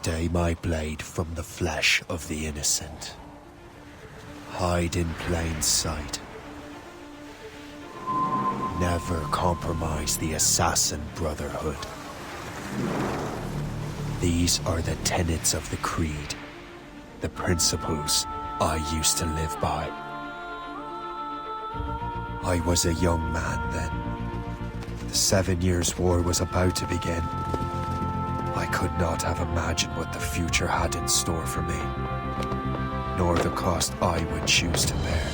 Stay my blade from the flesh of the innocent. Hide in plain sight. Never compromise the Assassin Brotherhood. These are the tenets of the Creed, the principles I used to live by. I was a young man then. The 7 Years' War was about to begin. I could not have imagined what the future had in store for me, nor the cost I would choose to bear.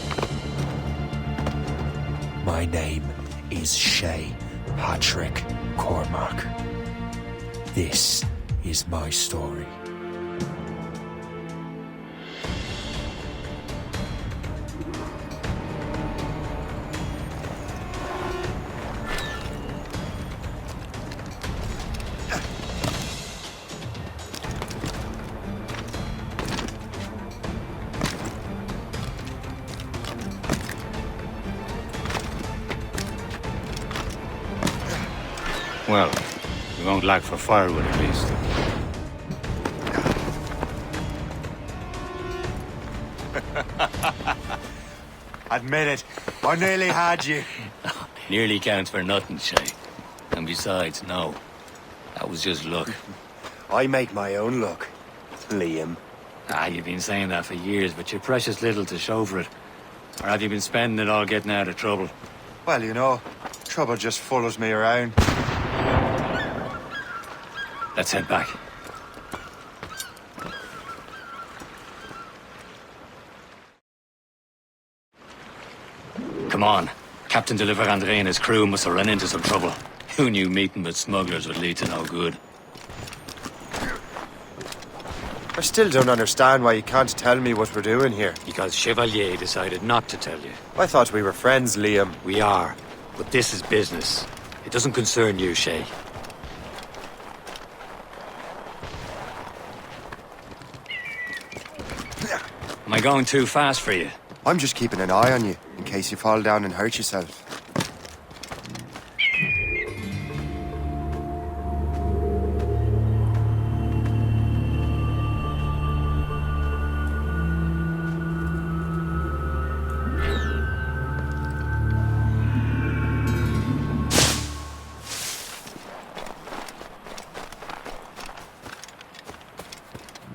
My name is Shay Patrick Cormac. This is my story. Well, we won't lack for firewood at least. Admit it, I nearly had you. Nearly counts for nothing, Shay. And besides, no. That was just luck. I make my own luck, Liam. You've been saying that for years, but you're precious little to show for it. Or have you been spending it all getting out of trouble? Well, you know, trouble just follows me around. Let's head back. Come on. Captain de Andre and his crew must have run into some trouble. Who knew meeting with smugglers would lead to no good? I still don't understand why you can't tell me what we're doing here. Because Chevalier decided not to tell you. I thought we were friends, Liam. We are. But this is business. It doesn't concern you, Shay. Am I going too fast for you? I'm just keeping an eye on you, in case you fall down and hurt yourself.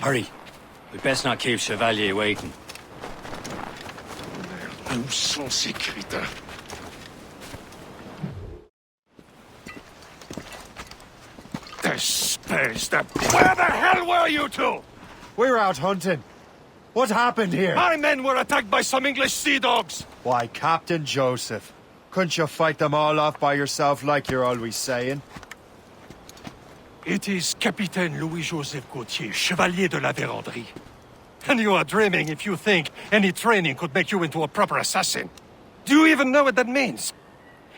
Hurry. We'd best not keep Chevalier waiting. Où sont ces crétins? Where the hell were you two? We were out hunting. What happened here? My men were attacked by some English sea dogs. Why, Captain Joseph. Couldn't you fight them all off by yourself like you're always saying? It is Capitaine Louis-Joseph Gauthier, Chevalier de la Vérendrye. And you are dreaming if you think any training could make you into a proper assassin. Do you even know what that means?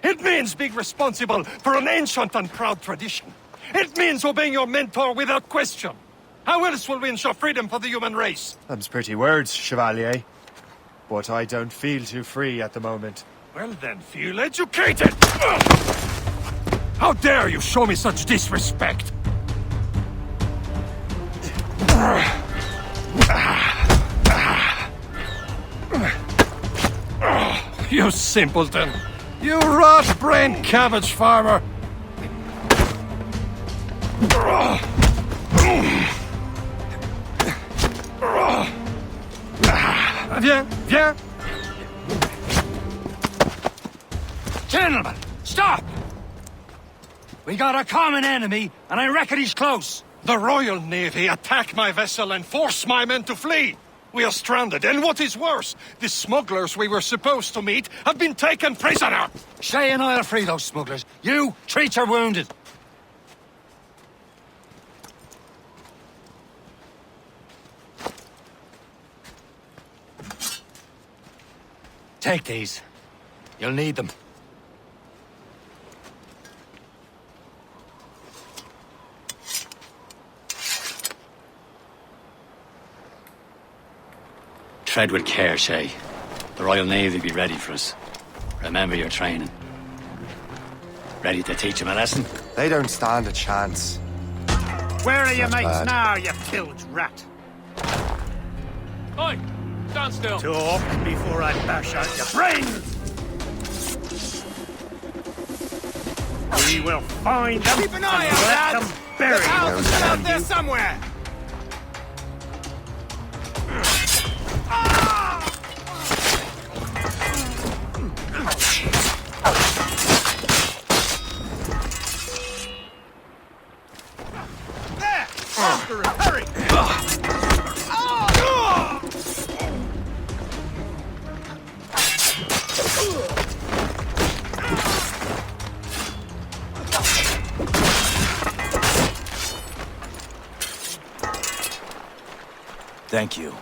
It means being responsible for an ancient and proud tradition. It means obeying your mentor without question. How else will we ensure freedom for the human race? Them's pretty words, Chevalier. But I don't feel too free at the moment. Well then, feel educated! How dare you show me such disrespect? You simpleton! You rot-brained cabbage farmer! Viens, viens! Gentlemen, stop! We got a common enemy, and I reckon he's close. The Royal Navy attack my vessel and force my men to flee. We are stranded, and what is worse, the smugglers we were supposed to meet have been taken prisoner. Shay and I'll free those smugglers. You, treat your wounded. Take these. You'll need them. Tread with care, Shay. The Royal Navy be ready for us. Remember your training. Ready to teach them a lesson? They don't stand a chance. Where are your Not mates bad. now, you bilge rat? Oi! Stand still! Talk before I bash out your brains! We will find them Keep an eye and out, let lads! them bury The house them. is out there somewhere! There! Faster, hurry! Thank you.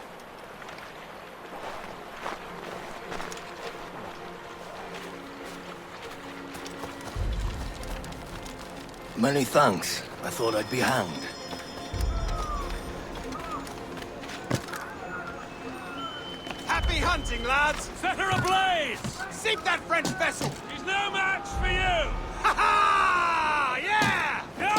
Many thanks. I thought I'd be hanged. Happy hunting, lads! Set her ablaze! Sink that French vessel! He's no match for you! Ha ha! Yeah! Yeah!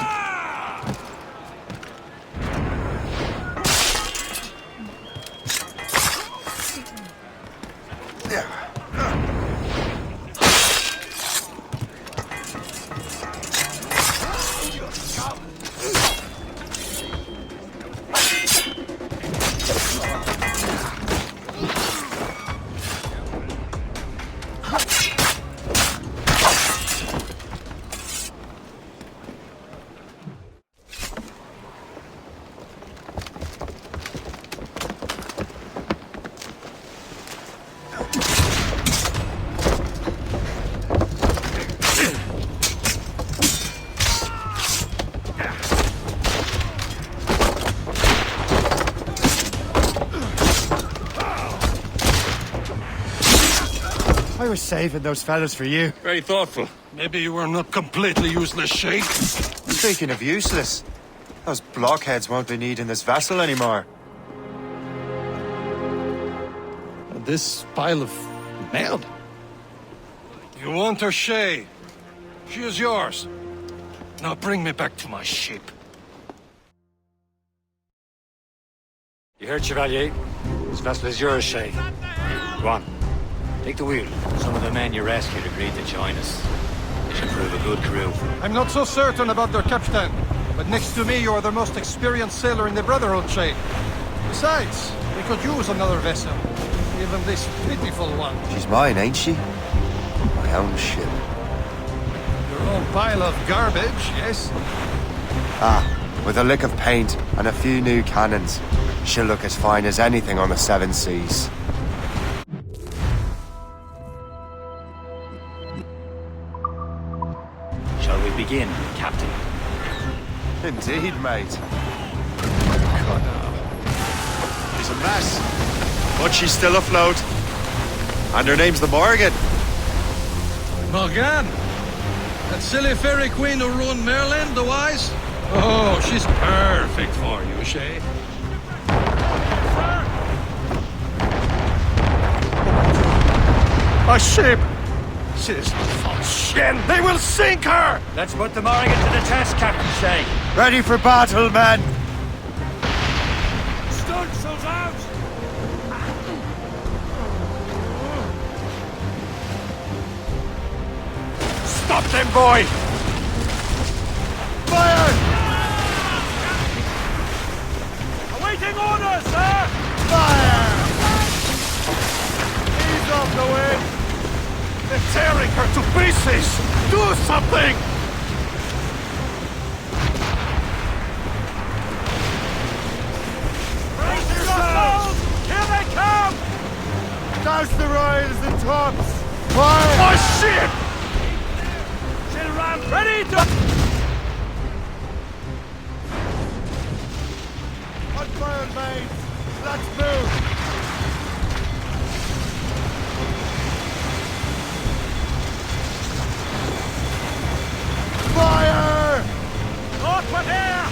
I was saving those fellas for you. Very thoughtful. Maybe you were not completely useless, Shay. Speaking of useless, those blockheads won't be needing this vessel anymore. This pile of merde. You want her, Shay? She is yours. Now bring me back to my ship. You heard, Chevalier? This vessel is yours, Shay. Go on. Take the wheel. Some of the men you rescued agreed to join us. They should prove a good crew. I'm not so certain about their captain, but next to me you are the most experienced sailor in the Brotherhood, Shay. Besides, we could use another vessel. Even this pitiful one. She's mine, ain't she? My own ship. Your own pile of garbage, yes? Ah, with a lick of paint and a few new cannons, she'll look as fine as anything on the seven seas. Shall we begin, Captain? Indeed, mate. She's a mess, but she's still afloat. And her name's the Morgan. Morgan? That silly fairy queen who ruined Merlin, the wise? Oh, she's perfect for you, Shay. A ship! She's shit! They will sink her! Let's put the Morrigan to the test, Captain Shay. Ready for battle, men! Stunsails out! Stop them, boy! Fire! Awaiting orders, sir! Fire! Ease off the wind! They're tearing her to pieces! Do something! Brace yourselves! Here they come! Douse the royals and tops! Fire! My ship! She'll ram ready to... Unfurl, mates! Let's move! Fire! Northward here!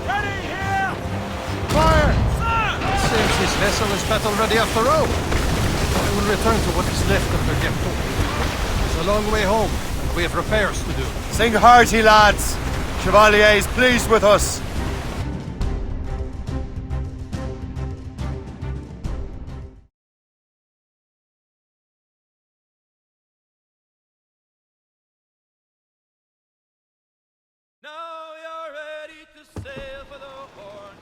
Ready here! Fire! Seems this vessel is battle ready after all. I will return to what is left of the Gepto. It's a long way home, and we have repairs to do. Sing hearty, lads! Chevalier is pleased with us. Now you're ready to sail for the Horn.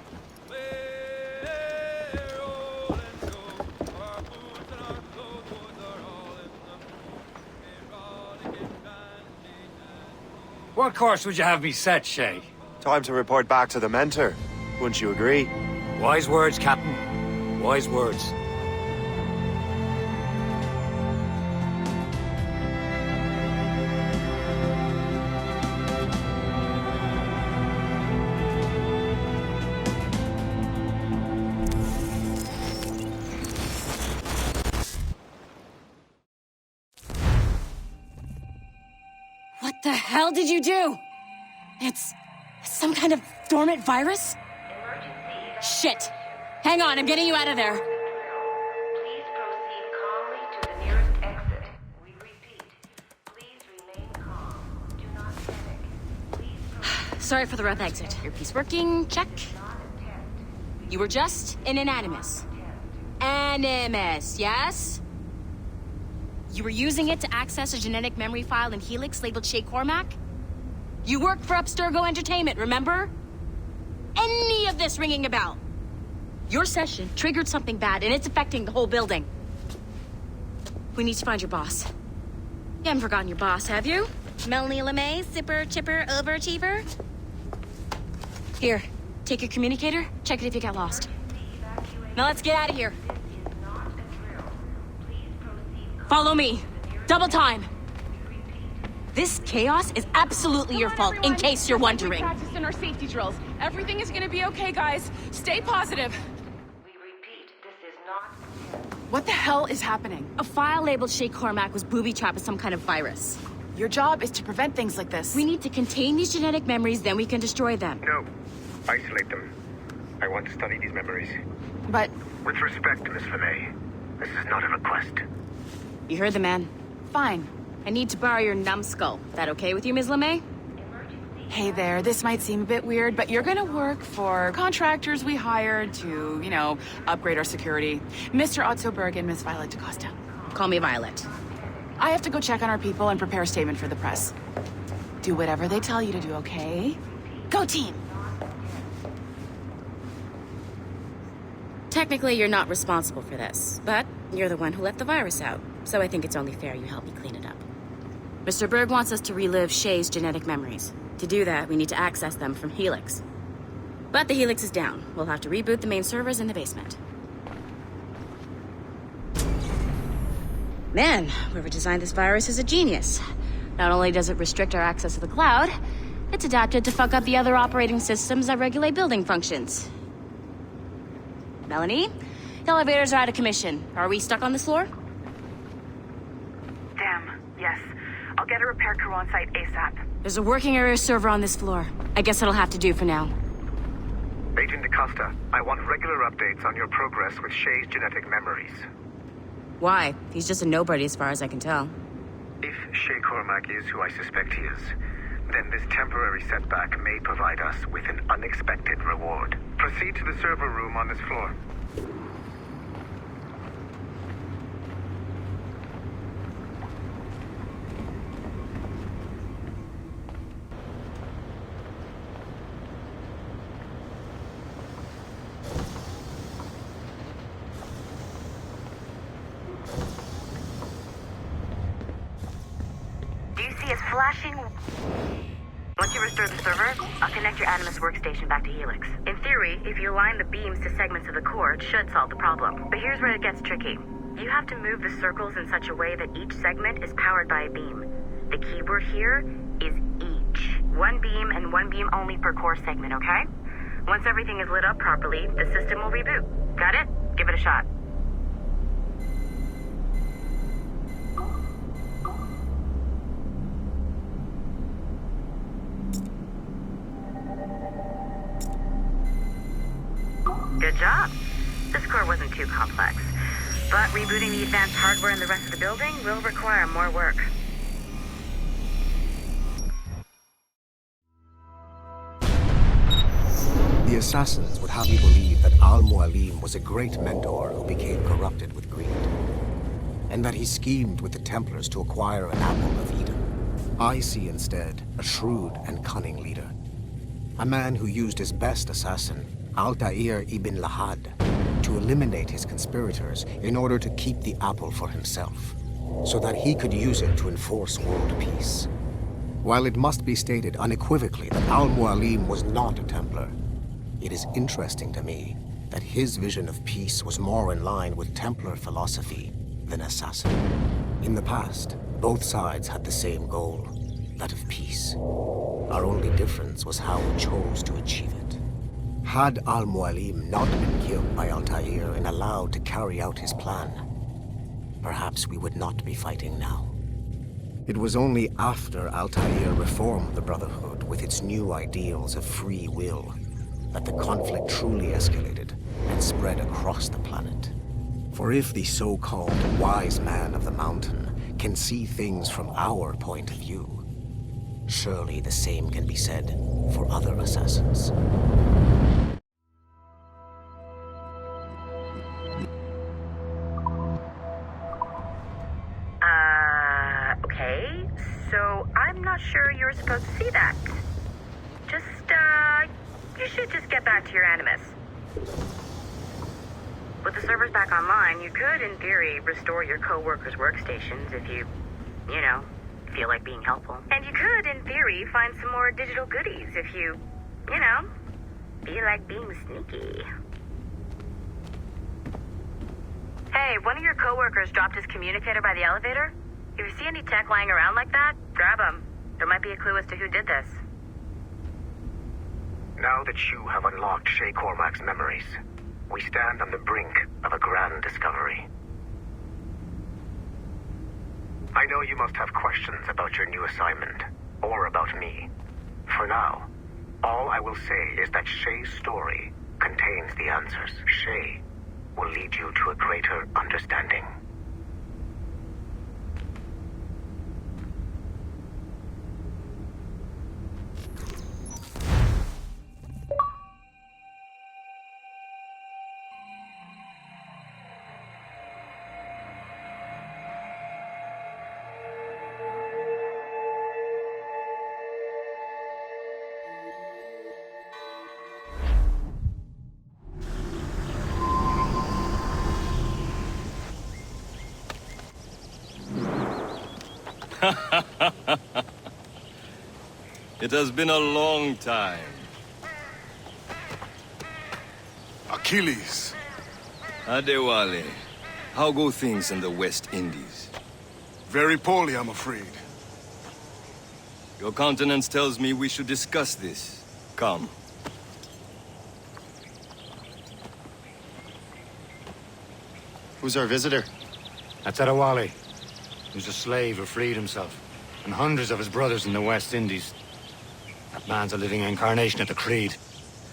We're rolling through. Our boots and our clothes are all in the moon. We're rolling in dandy. What course would you have me set, Shay? Time to report back to the mentor. Wouldn't you agree? Wise words, Captain. Wise words. What the hell did you do? It's some kind of dormant virus? Shit! Hang on, I'm getting you out of there. Please proceed calmly to the nearest exit. We repeat, please remain calm. Do not panic. Please proceed. Sorry for the rough exit. Earpiece working, check. Not attempt. You were just in an Animus. Animus, yes? You were using it to access a genetic memory file in Helix labeled Shay Cormac? You worked for Abstergo Entertainment, remember? Any of this ringing a bell? Your session triggered something bad, and it's affecting the whole building. We need to find your boss. You haven't forgotten your boss, have you? Melanie LeMay, Zipper, Chipper, Overachiever? Here, take your communicator, check it if you got lost. Now let's get out of here. This is not a drill. Please proceed Follow me. Double time. calmly. Repeat. This chaos is absolutely your fault, in case you're wondering. We practiced in our safety drills. Everything is gonna be okay, guys. Stay positive. We repeat, this is not a test. What the hell is happening? A file labeled Shay Cormac was booby-trapped with some kind of virus. Your job is to prevent things like this. We need to contain these genetic memories, then we can destroy them. No. Isolate them. I want to study these memories. But With respect, Miss LeMay, this is not a request. You heard the man. fine. I need to borrow your numbskull. That okay with you, Ms. LeMay? Hey there, this might seem a bit weird, but you're gonna work for contractors we hired to, upgrade our security. Mr. Otto Berg and Miss Violet DaCosta. Call me Violet. I have to go check on our people and prepare a statement for the press. Do whatever they tell you to do, okay? Go team! Technically, you're not responsible for this, but you're the one who let the virus out, so I think it's only fair you help me clean it up. Mr. Berg wants us to relive Shay's genetic memories. To do that, we need to access them from Helix. But the Helix is down. We'll have to reboot the main servers in the basement. Man, whoever designed this virus is a genius. Not only does it restrict our access to the cloud, it's adapted to fuck up the other operating systems that regulate building functions. Melanie, the elevators are out of commission. Are we stuck on this floor? Damn, yes. I'll get a repair crew on site ASAP. There's a working area server on this floor. I guess it'll have to do for now. Agent DaCosta, I want regular updates on your progress with Shay's genetic memories. Why? He's just a nobody as far as I can tell. If Shay Cormac is who I suspect he is, then this temporary setback may provide us with an unexpected reward. Proceed to the server room on this floor. Do you see us flashing? Once you restore the server, I'll connect your Animus workstation back to Helix. In theory, if you align the beams to segments of the core, it should solve the problem. But here's where it gets tricky. You have to move the circles in such a way that each segment is powered by a beam. The keyword here is each. One beam and one beam only per core segment, okay? Once everything is lit up properly, the system will reboot. Got it? Give it a shot. Good job. This core wasn't too complex. But rebooting the advanced hardware in the rest of the building will require more work. assassins would have you believe that Al-Mualim was a great mentor who became corrupted with greed, and that he schemed with the Templars to acquire an apple of Eden. I see instead a shrewd and cunning leader, a man who used his best assassin, Altair ibn Lahad, to eliminate his conspirators in order to keep the apple for himself, so that he could use it to enforce world peace. While it must be stated unequivocally that Al-Mualim was not a Templar, it is interesting to me that his vision of peace was more in line with Templar philosophy than assassin. In the past, both sides had the same goal, that of peace. Our only difference was how we chose to achieve it. Had Al-Mualim not been killed by Altair and allowed to carry out his plan, perhaps we would not be fighting now. It was only after Altair reformed the Brotherhood with its new ideals of free will that the conflict truly escalated and spread across the planet. For if the so-called wise man of the mountain can see things from our point of view, surely the same can be said for other assassins. Okay, so I'm not sure you're supposed to see that. You should just get back to your Animus. With the servers back online, you could, in theory, restore your co-workers' workstations if you feel like being helpful. And you could, in theory, find some more digital goodies if you feel like being sneaky. Hey, one of your co-workers dropped his communicator by the elevator. If you see any tech lying around like that, grab them. There might be a clue as to who did this. Now that you have unlocked Shay Cormac's memories, we stand on the brink of a grand discovery. I know you must have questions about your new assignment, or about me. For now, all I will say is that Shay's story contains the answers. Shay will lead you to a greater understanding. It has been a long time. Achilles. Adewale, how go things in the West Indies? Very poorly, I'm afraid. Your countenance tells me we should discuss this. Come. Who's our visitor? That's Adewale. He was a slave who freed himself, and hundreds of his brothers in the West Indies. That man's a living incarnation of the Creed.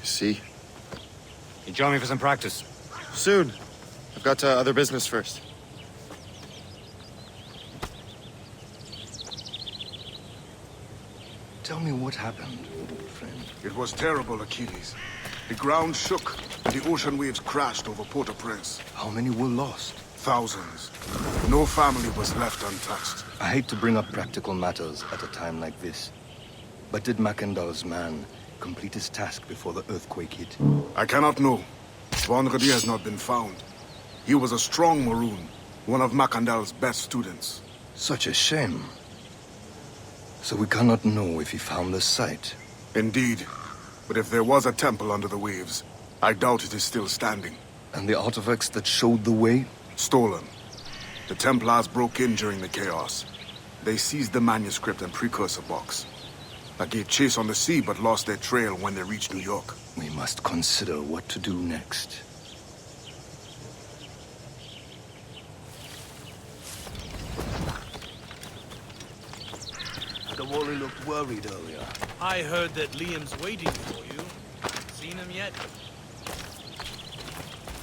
See? You join me for some practice? Soon. I've got other business first. Tell me what happened, old friend. It was terrible, Achilles. The ground shook, and the ocean waves crashed over Port-au-Prince. How many were lost? Thousands. No family was left untouched. I hate to bring up practical matters at a time like this. But did Macandal's man complete his task before the earthquake hit? I cannot know. Vendredi has not been found. He was a strong Maroon, one of Macandal's best students. Such a shame. So we cannot know if he found the site. Indeed. But if there was a temple under the waves, I doubt it is still standing. And the artifacts that showed the way? Stolen. The Templars broke in during the chaos. They seized the manuscript and precursor box. I gave chase on the sea but lost their trail when they reached New York. We must consider what to do next. Adewale looked worried earlier. I heard that Liam's waiting for you. Seen him yet?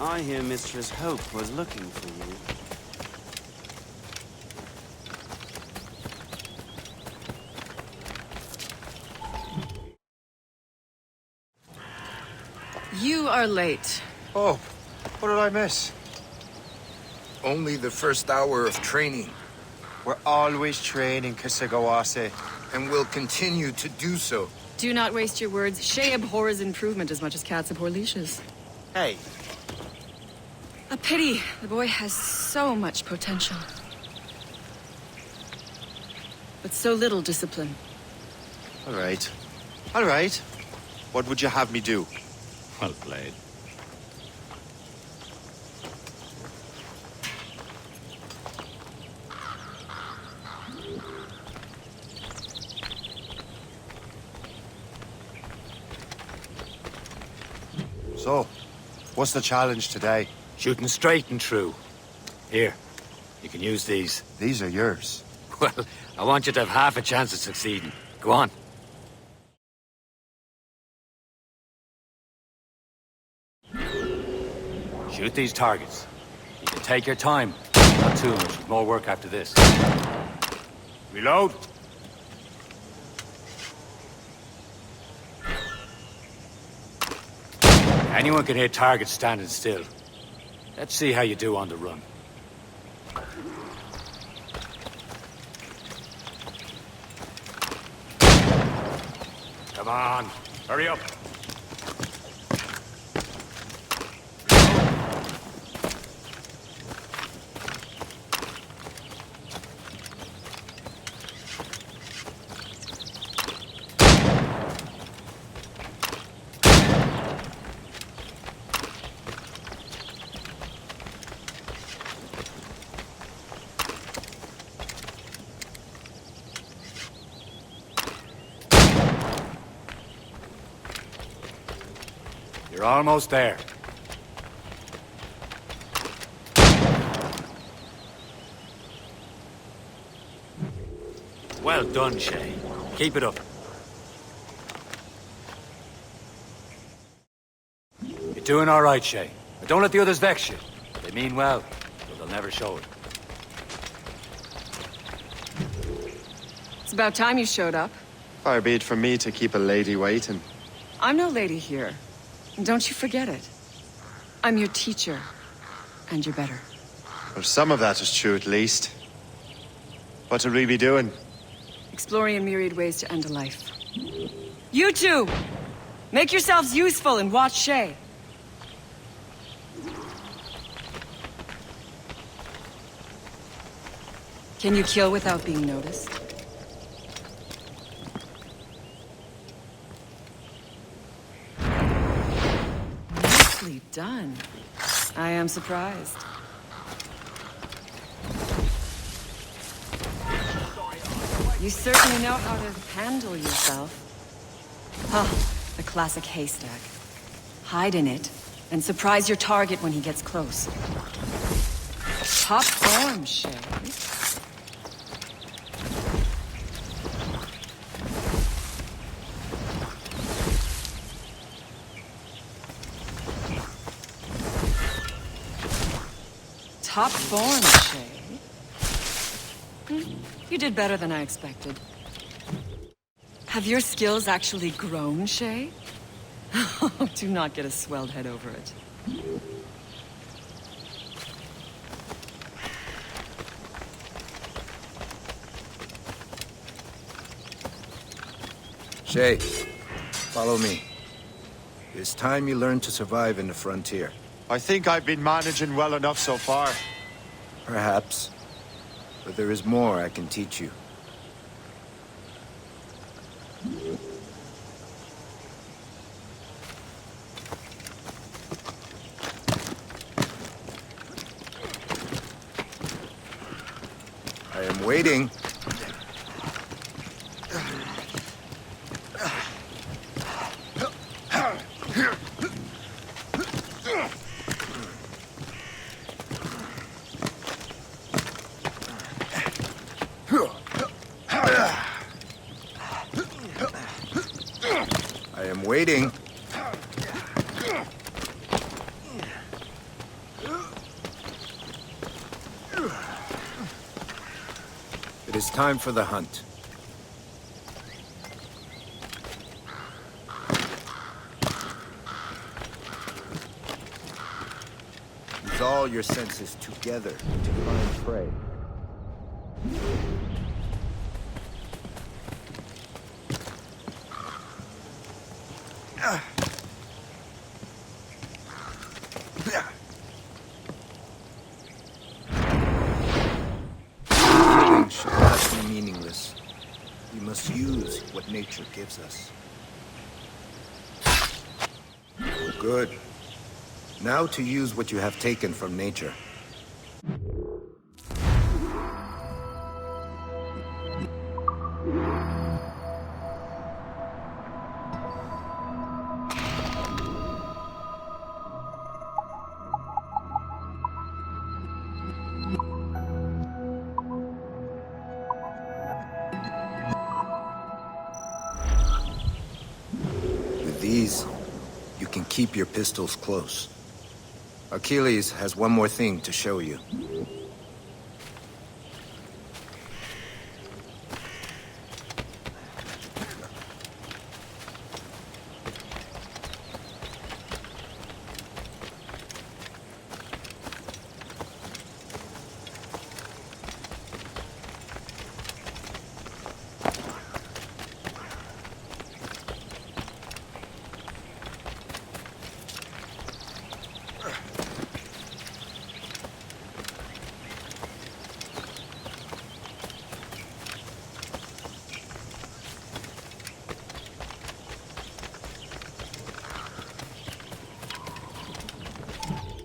I hear Mistress Hope was looking for you. You are late. Oh, what did I miss? Only the first hour of training. We're always training, Kisagawase. And will continue to do so. Do not waste your words. Shay abhors improvement as much as cats abhor leashes. Hey. A pity. The boy has so much potential. But so little discipline. All right. All right. What would you have me do? Well played. So, what's the challenge today? Shooting straight and true. Here, you can use these. These are yours. Well, I want you to have half a chance of succeeding. Go on. Shoot these targets. You can take your time. Not too much. More work after this. Reload. Anyone can hit targets standing still. Let's see how you do on the run. Come on, hurry up. You're almost there. Well done, Shay. Keep it up. You're doing all right, Shay. But don't let the others vex you. They mean well, but they'll never show it. It's about time you showed up. Far be it from me to keep a lady waiting. I'm no lady here. Don't you forget it. I'm your teacher. And you're better. Well, some of that is true at least. What will we be doing? Exploring a myriad ways to end a life. You two! Make yourselves useful and watch Shay. Can you kill without being noticed? Nicely done. I am surprised. You certainly know how to handle yourself. Ah, the classic haystack. Hide in it, and surprise your target when he gets close. Top form, Shay. Top form, Shay. You did better than I expected. Have your skills actually grown, Shay? Do not get a swelled head over it. Shay, follow me. It's time you learn to survive in the frontier. I think I've been managing well enough so far. Perhaps. But there is more I can teach you. I am waiting. I am waiting. It is time for the hunt. Use all your senses together to find prey. Killing should not be meaningless. We must use what nature gives us. Good. Now to use what you have taken from nature. With these, you can keep your pistols close. Achilles has one more thing to show you.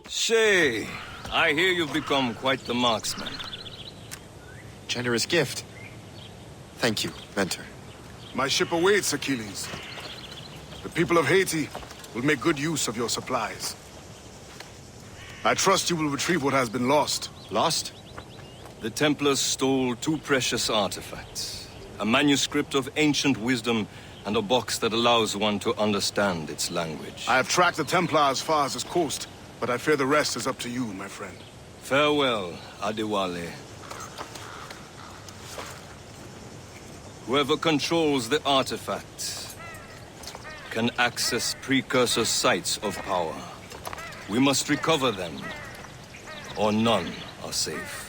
Shay, I hear you've become quite the marksman. Generous gift. Thank you, Mentor. My ship awaits, Achilles. The people of Haiti will make good use of your supplies. I trust you will retrieve what has been lost. Lost? The Templars stole 2 precious artifacts. A manuscript of ancient wisdom and a box that allows one to understand its language. I have tracked the Templar as far as this coast, but I fear the rest is up to you, my friend. Farewell, Adewale. Whoever controls the artifact can access precursor sites of power. We must recover them, or none are safe.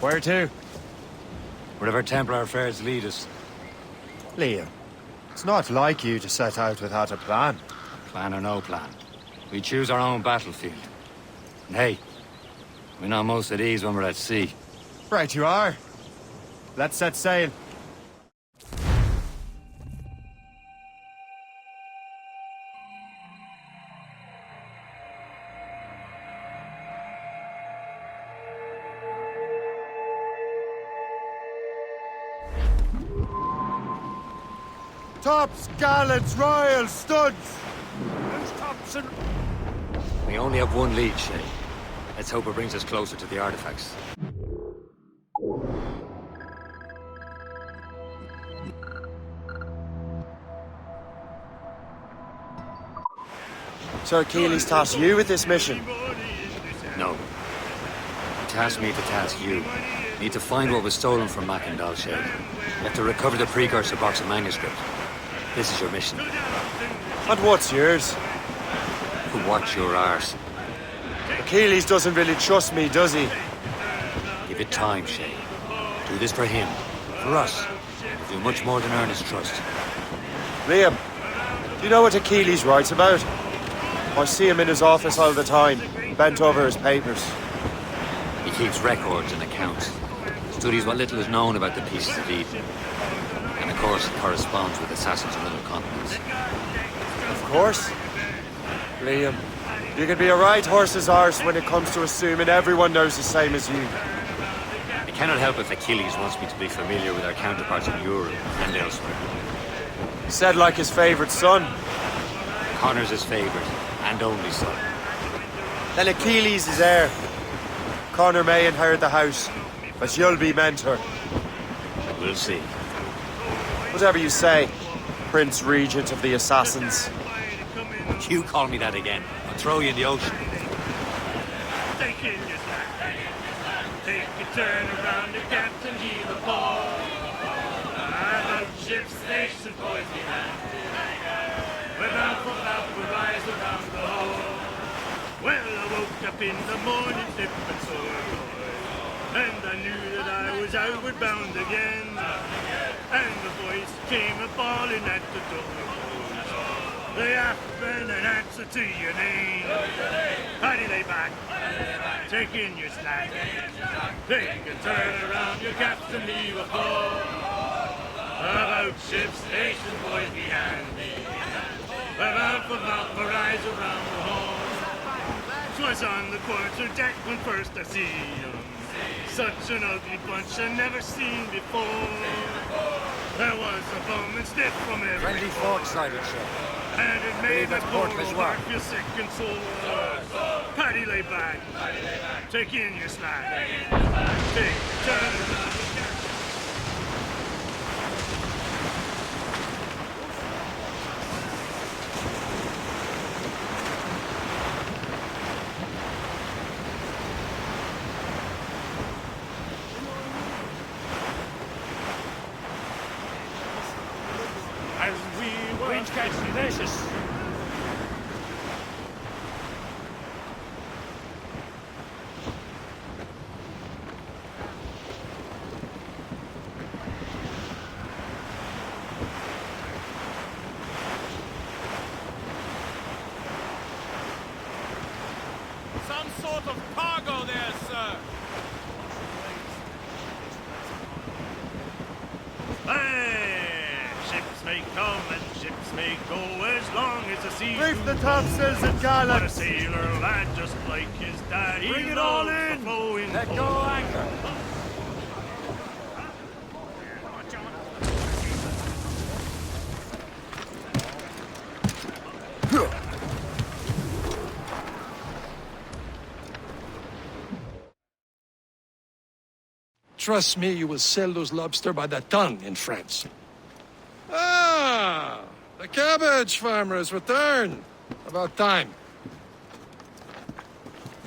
Where to? Wherever Templar affairs lead us. Liam, it's not like you to set out without a plan. Plan or no plan. We choose our own battlefield. And hey, we know most at ease when we're at sea. Right you are. Let's set sail. Tops, gallants, royals, studs! There's Thompson. We only have one lead, Shay. Let's hope it brings us closer to the artifacts. Sir Achilles tasked you with this mission. No. He tasked me to task you. We need to find what was stolen from Mackandal Shay. You have to recover the precursor box of manuscript. This is your mission. And what's yours? Watch your arse. Achilles doesn't really trust me, does he? Give it time, Shay. Do this for him. For us. We'll do much more than earn his trust. Liam, do you know what Achilles writes about? I see him in his office all the time, bent over his papers. He keeps records and accounts. Studies what little is known about the pieces of Eden. And of course, it corresponds with assassins on other continents. Of course. Liam, you can be a right horse's arse when it comes to assuming everyone knows the same as you. I cannot help if Achilles wants me to be familiar with our counterparts in Europe and elsewhere. Said like his favorite son. Connor's his favorite and only son. Then Achilles is heir. Connor may inherit the house, but you'll be mentor. We'll see. Whatever you say, Prince Regent of the Assassins. You call me that again, I'll throw you in the ocean. Take in your slack. Take a turn around the captain, heave a ball. About ship station, boys behind. We're bound for about to rise around the hall. Well, I woke up in the morning, flip and sore, and I knew that I was outward bound again. And the voice came a-bawling at the door. They have been an answer to your name. Howdy lay back, take in your slack. Take a turn around your captain, leave a call. About ship station, boys behind me. About for mouth, for eyes around the hall. 'Twas on the quarter deck when first I see 'em. Such an ugly bunch I never seen before. There was a bum and stiff from every Friendly fork-sided ship. and it made my that's poor Port old heart feel sick and sore. Paddy lay back, take in your slack. Take a turn around. As we were... Wind catch delicious. Some sort of cargo there, sir. Hey, ships may come and ships may go as long as the sea. Reef the topsails and But a gallants. sailor lad just like his dad. Bring it all in. Let go anchor. Trust me, you will sell those lobster by the ton in France. Ah, the cabbage farmer has returned. About time.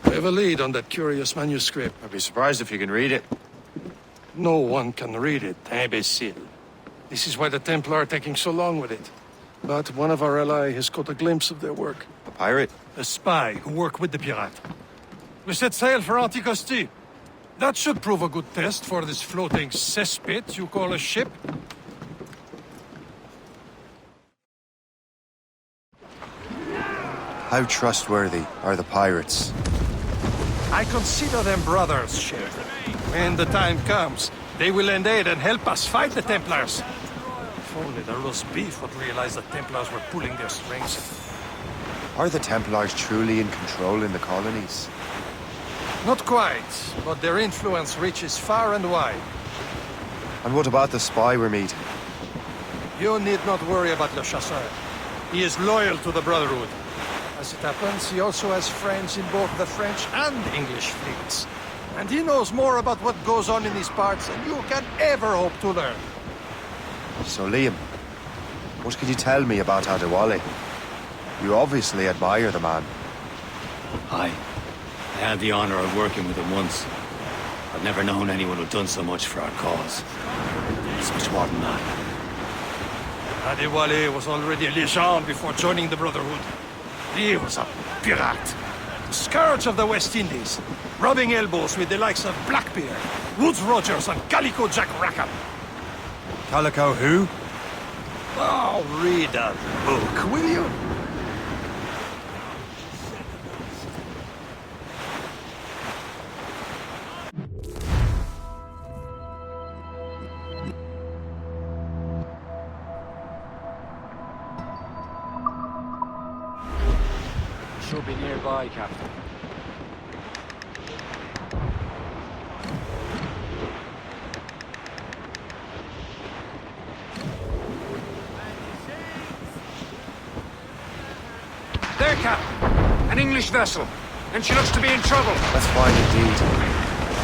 I have a lead on that curious manuscript. I'd be surprised if you can read it. No one can read it, imbecile. This is why the Templar are taking so long with it. But one of our allies has caught a glimpse of their work. A pirate? A spy who worked with the pirate. We set sail for Anticosti. That should prove a good test for this floating cesspit you call a ship. How trustworthy are the pirates? I consider them brothers, Sheriff. When the time comes, they will lend aid and help us fight the Templars. If only the roast beef would realize the Templars were pulling their strings. Are the Templars truly in control in the colonies? Not quite, but their influence reaches far and wide. And what about the spy we're meeting? You need not worry about Le Chasseur. He is loyal to the Brotherhood. As it happens, he also has friends in both the French and English fleets. And he knows more about what goes on in these parts than you can ever hope to learn. So, Liam, what can you tell me about Adewale? You obviously admire the man. Aye. I had the honor of working with him once. I've never known anyone who'd done so much for our cause. It's much more than that. Adewale was already a legend before joining the Brotherhood. He was a pirate. The scourge of the West Indies. Rubbing elbows with the likes of Blackbeard, Woodes Rogers, and Calico Jack Rackham. Calico who? Oh, read that book, will you? Should be nearby, Captain. There, Captain. An English vessel. And she looks to be in trouble. That's fine indeed.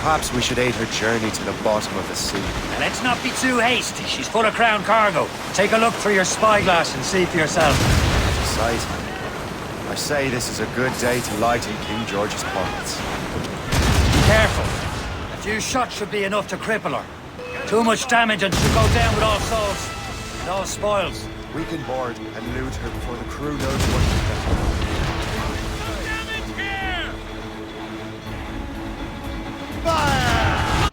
Perhaps we should aid her journey to the bottom of the sea. Now, let's not be too hasty. She's full of crown cargo. Take a look through your spyglass and see for yourself. Sight. I say this is a good day to lighten King George's pockets. Be careful. A few shots should be enough to cripple her. Too much damage and she'll go down with all souls. And all spoils. We can board and loot her before the crew knows what she's done. Fire!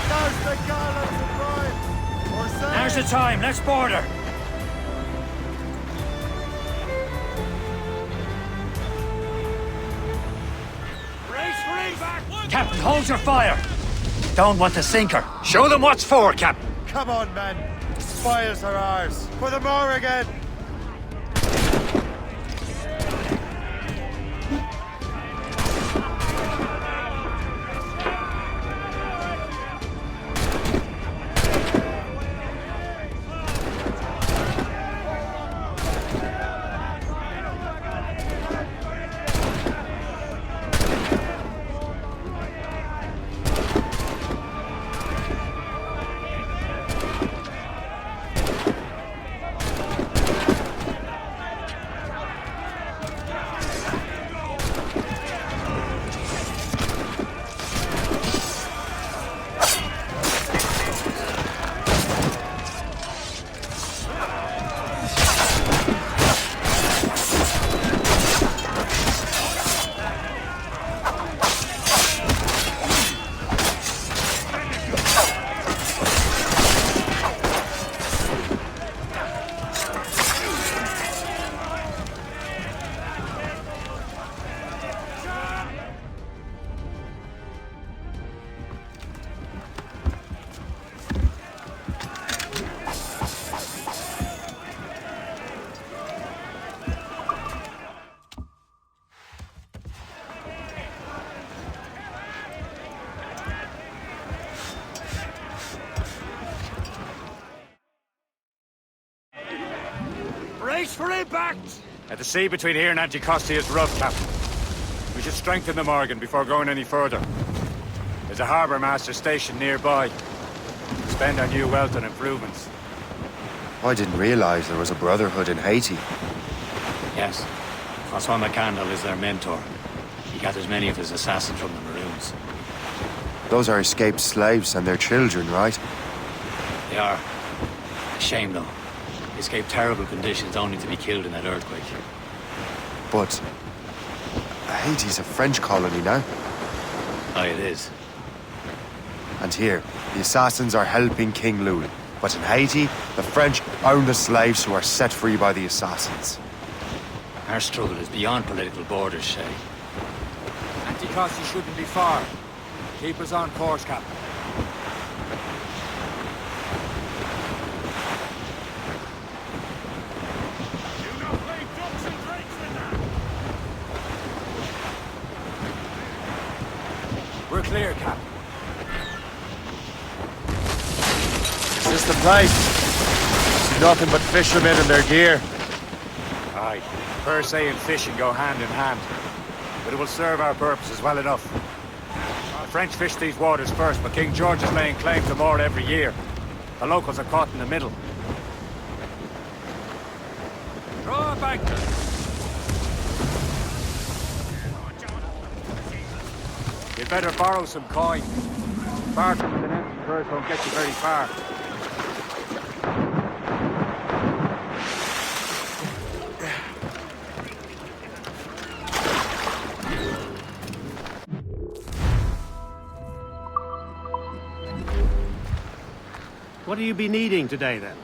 There's the gallows of Ryan! Now's the time. Let's board her. Captain, hold your fire. Don't want to sink her. Show them what's for, Captain. Come on, men. Spoils are ours. For the more again. Brace for impact! The sea between here and Anticosti is rough, Captain. We should strengthen the Morgan before going any further. There's a harbour master station nearby. Spend our new wealth on improvements. I didn't realize there was a brotherhood in Haiti. Yes. Francois McCandle is their mentor. He gathers many of his assassins from the Maroons. Those are escaped slaves and their children, right? They are. A shame, though. They escaped terrible conditions only to be killed in that earthquake. But Haiti's a French colony now. Aye, it is. And here, the assassins are helping King Louis. But in Haiti, the French own the slaves who are set free by the assassins. Our struggle is beyond political borders, Shay. Anticosti shouldn't be far. Keep us on course, Captain. We're clear, Captain. Is this the place? See nothing but fishermen and their gear. Aye. Per se and fishing go hand in hand. But it will serve our purposes well enough. The French fish these waters first, but King George is laying claim to more every year. The locals are caught in the middle. Draw a bank. You'd better borrow some coin. Barking with an empty purse won't get you very far. What do you be needing today, then?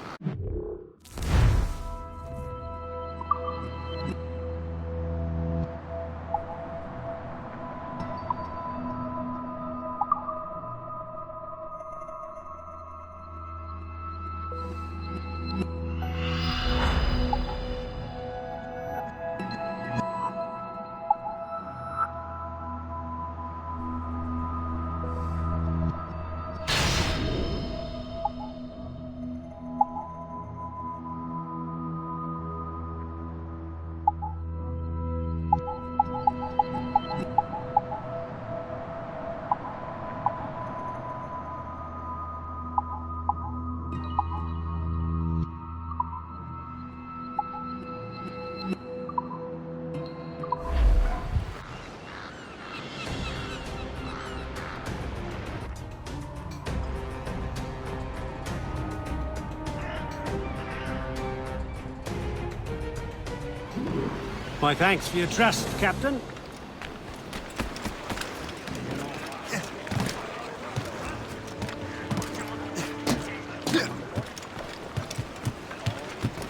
My thanks for your trust, Captain.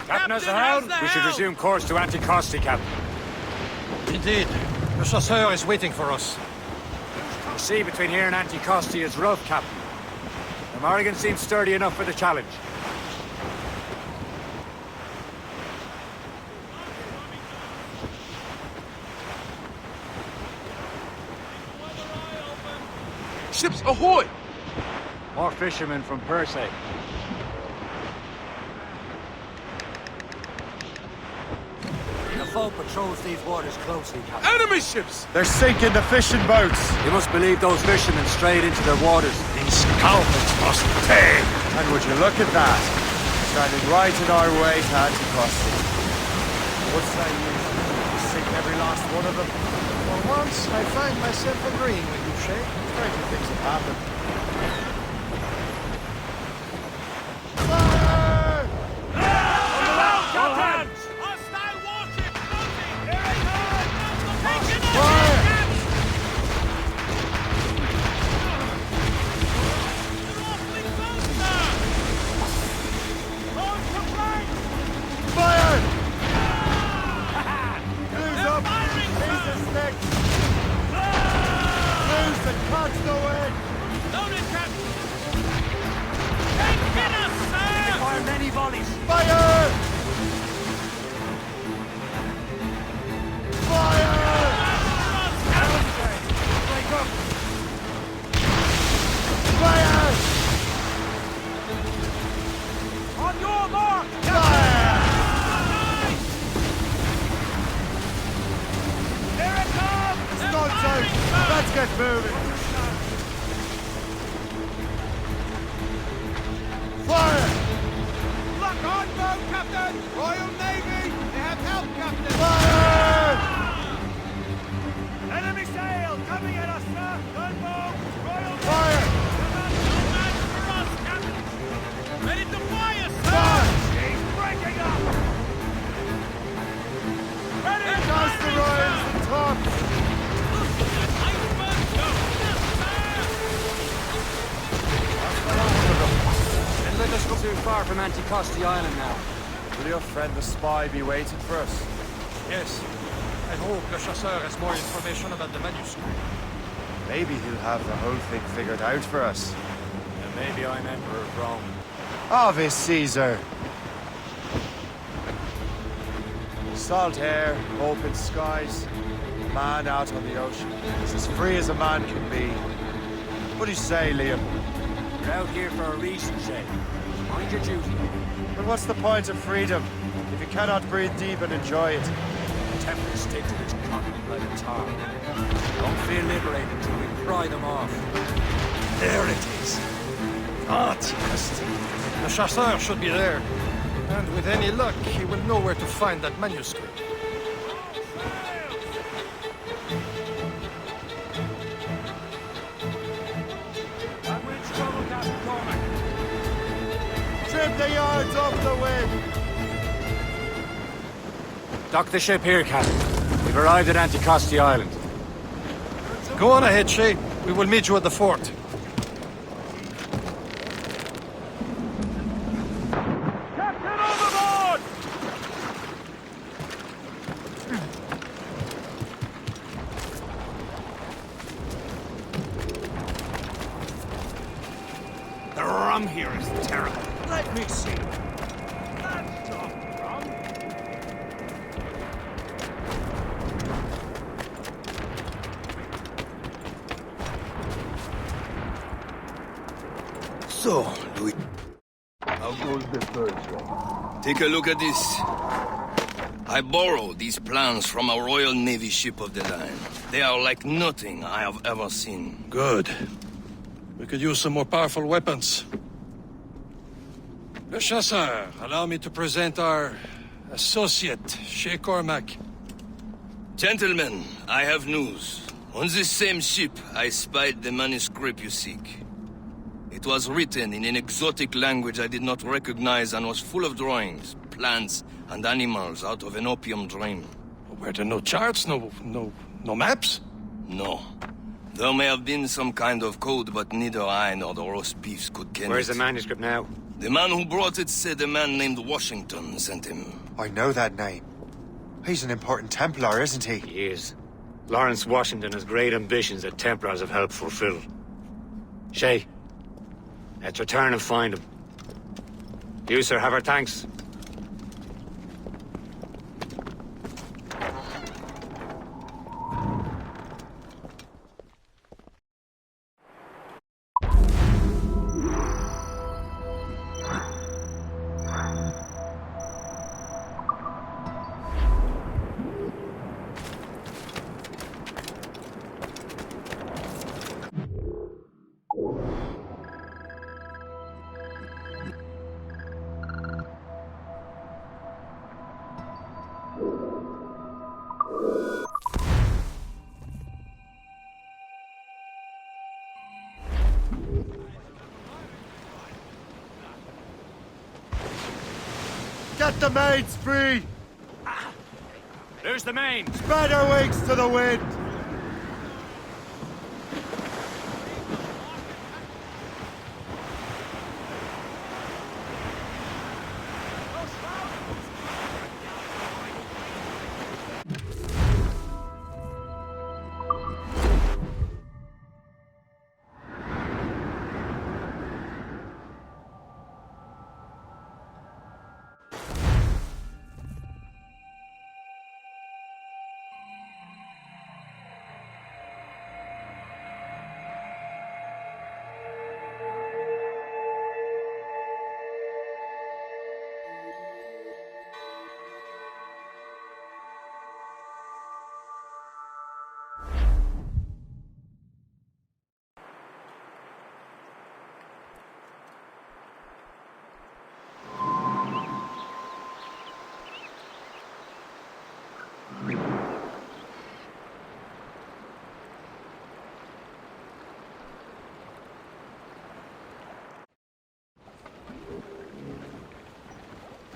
Captain has the helm. We should resume course to Anticosti, Captain. Indeed. Le Chasseur is waiting for us. The sea between here and Anticosti is rough, Captain. The Morrigan seems sturdy enough for the challenge. Ships ahoy! More fishermen from Persay. The foe patrols these waters closely, Captain. Enemy ships! They're sinking the fishing boats! You must believe those fishermen strayed into their waters. These scoundrels must pay! And would you look at that? Standing right in our way to Anticosti. What say you? Sink every last one of them? For once, I find myself agreeing with you, Shay. Stranger things have happened. Let's get moving! Fire! Lock on boat, Captain! Royal Navy! They have help, Captain! Fire! Enemy sail! Coming at us, sir! Gunboat! Royal Fire! Navy! For us, Captain! Ready to fire, sir! She's breaking up! Ready! Cast the royals and tops! Let us go too far from Anticosti Island now. Will your friend the spy be waiting for us? Yes. I hope Le Chasseur has more information about the manuscript. Maybe he'll have the whole thing figured out for us. And maybe I'm Emperor of Rome. Ave Caesar! Salt air, open skies, a man out on the ocean. It's as free as a man can be. What do you say, Liam? You're out here for a reason, Shay. Mind your duty. But what's the point of freedom if you cannot breathe deep and enjoy it? The Templars stick to this continent like a tar. Don't feel liberated until we pry them off. There it is. Anticosti. Le Chasseur should be there. And with any luck, he will know where to find that manuscript. Trim the yards off the wind! Dock the ship here, Captain. We've arrived at Anticosti Island. Go on ahead, Shay. We will meet you at the fort. Captain, overboard! The rum here is terrible. Let me see. That's not rum. So, Louis. How goes the first one? Take a look at this. I borrowed these plans from a Royal Navy ship of the line. They are like nothing I have ever seen. Good. We could use some more powerful weapons. Le Chasseur, allow me to present our associate, Shay Cormac. Gentlemen, I have news. On this same ship, I spied the manuscript you seek. It was written in an exotic language I did not recognize and was full of drawings, plants, and animals out of an opium dream. Were there no charts, no maps? No. There may have been some kind of code, but neither I nor the roast beefs could ken Where's it. the manuscript now? The man who brought it said a man named Washington sent him. I know that name. He's an important Templar, isn't he? He is. Lawrence Washington has great ambitions that Templars have helped fulfill. Shay, let's return and find him. You, sir, have our thanks. Get the mains free! There's the main! Spread our wings to the wind!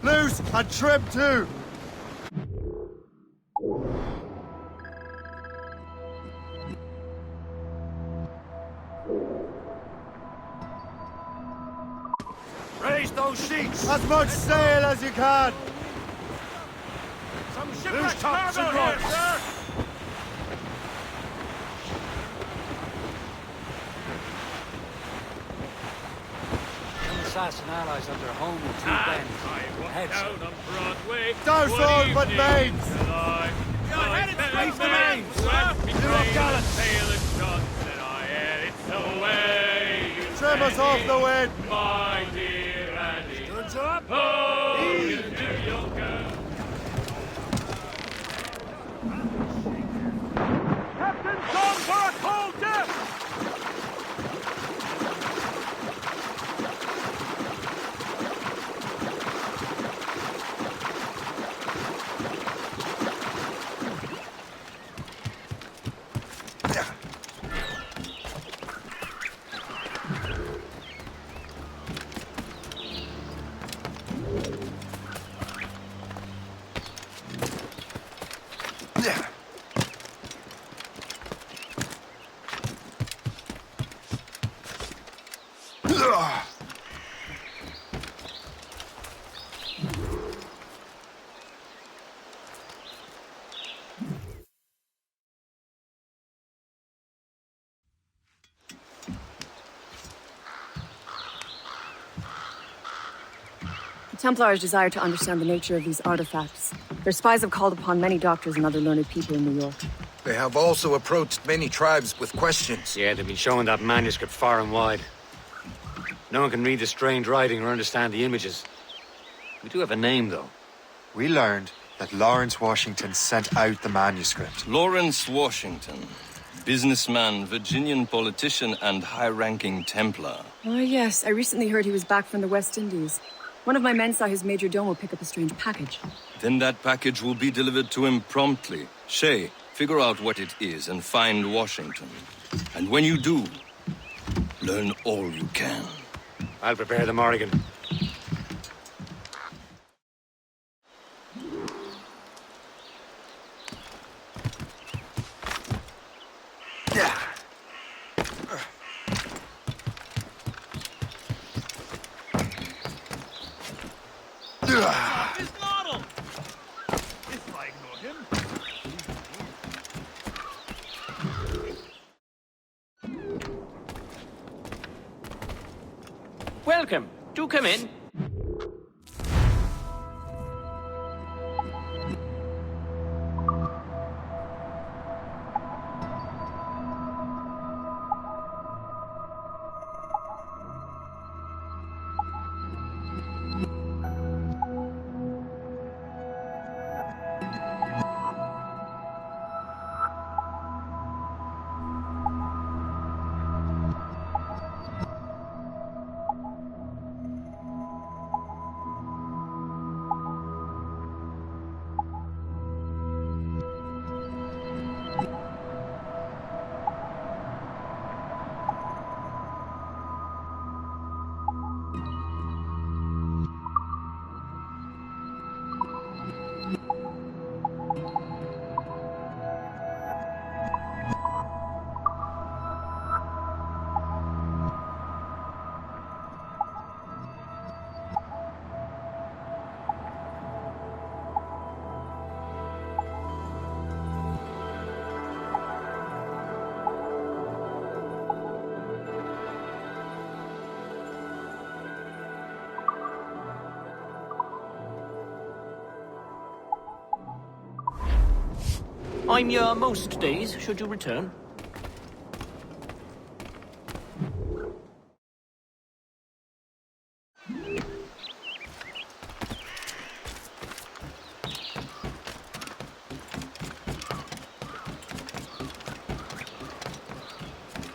Loose and trim too! Raise those sheets! As much sail as you can! Some Loose shipwrecked tops and cargo here, ropes. sir! Assassin allies on their home in two bends. I walk Heads. down on Broadway. Douse Good all but evening, mains! said I. You're I headed fell straight for in mains, bed, sir. swept me You're up train, gallant. sail and shot, said I. It's the way you Trim us off the wind! my dear Annie. Goods up! Oh, you New Yorker. Captain's gone for a cold death! The Templars desire to understand the nature of these artifacts. Their spies have called upon many doctors and other learned people in New York. They have also approached many tribes with questions. Yeah, they've been showing that manuscript far and wide. No one can read the strange writing or understand the images. We do have a name, though. We learned that Lawrence Washington sent out the manuscript. Lawrence Washington. Businessman, Virginian politician, and high-ranking Templar. Oh, yes. I recently heard he was back from the West Indies. One of my men saw his major domo pick up a strange package. Then that package will be delivered to him promptly. Shay, figure out what it is and find Washington. And when you do, learn all you can. I'll prepare the Morrigan. Welcome. Do come in. I'm here most days, should you return.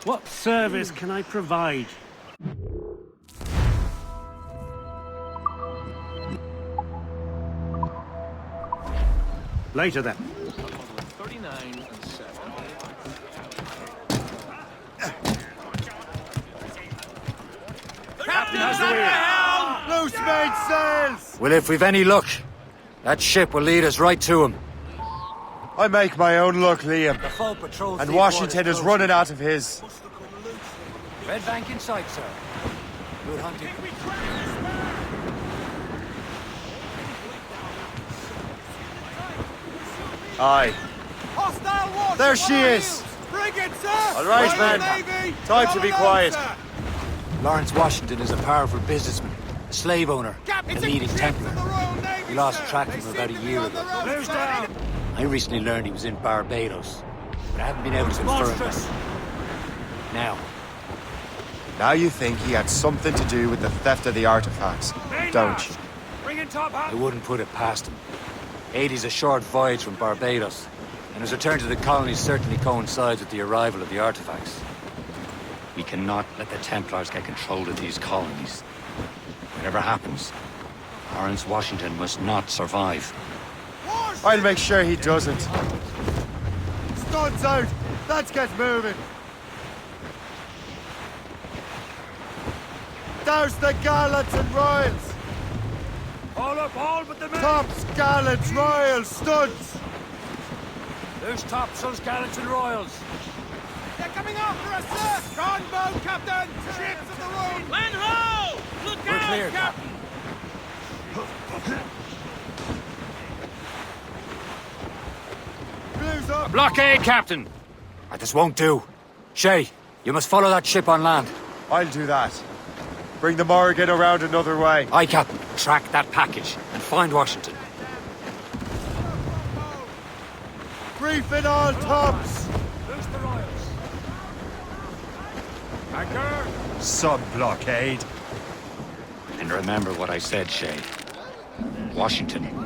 What service can I provide? Later then. 39 and 7. Captain has the wheel! Loose mainsails! Well, if we've any luck, that ship will lead us right to him. I make my own luck, Liam. The foe patrols And these Washington waters is closely. running out of his. Red bank in sight, sir. Good hunting. Aye. Hostile water! There she is! Bring it, sir! All right, Royal men. Navy! Time to Come be along, quiet. sir. Lawrence Washington is a powerful businessman, a slave owner, a leading Templar. We lost track of him about a year ago. Close down! I recently learned he was in Barbados, but I haven't been able to confirm that. Now you think he had something to do with the theft of the artifacts, don't you? Bring in top hat! I wouldn't put it past him. 80's a short voyage from Barbados, and his return to the colonies certainly coincides with the arrival of the artifacts. We cannot let the Templars get control of these colonies. Whatever happens, Lawrence Washington must not survive. I'll make sure he doesn't. Studs out! Let's get moving! Douse the gallants and royals! All up, all but the men! Tops, gallants, royals, studs! There's topsails, gallants, and royals. They're coming after us, sir! Gunboat, Captain! Ships of the Rhone! Land ho! Look We're out, clear, Captain! Blues up! Blockade, Captain! This won't do. Shay, you must follow that ship on land. I'll do that. Bring the Morrigan around another way. Aye, Captain. Track that package and find Washington. Brief in all tops! Loose the royals. Anchor! Sub-blockade. And remember what I said, Shay. Washington.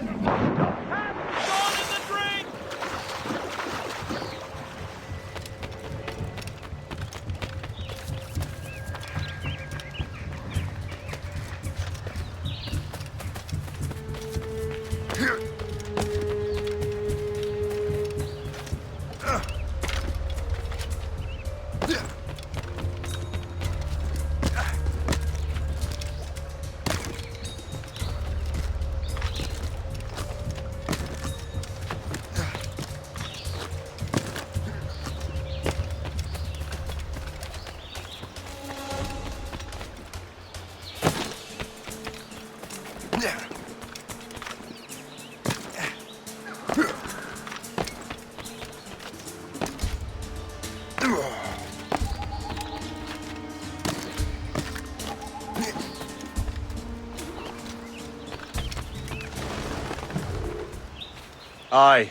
Aye.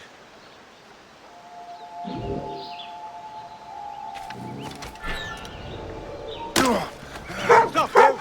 Stop him!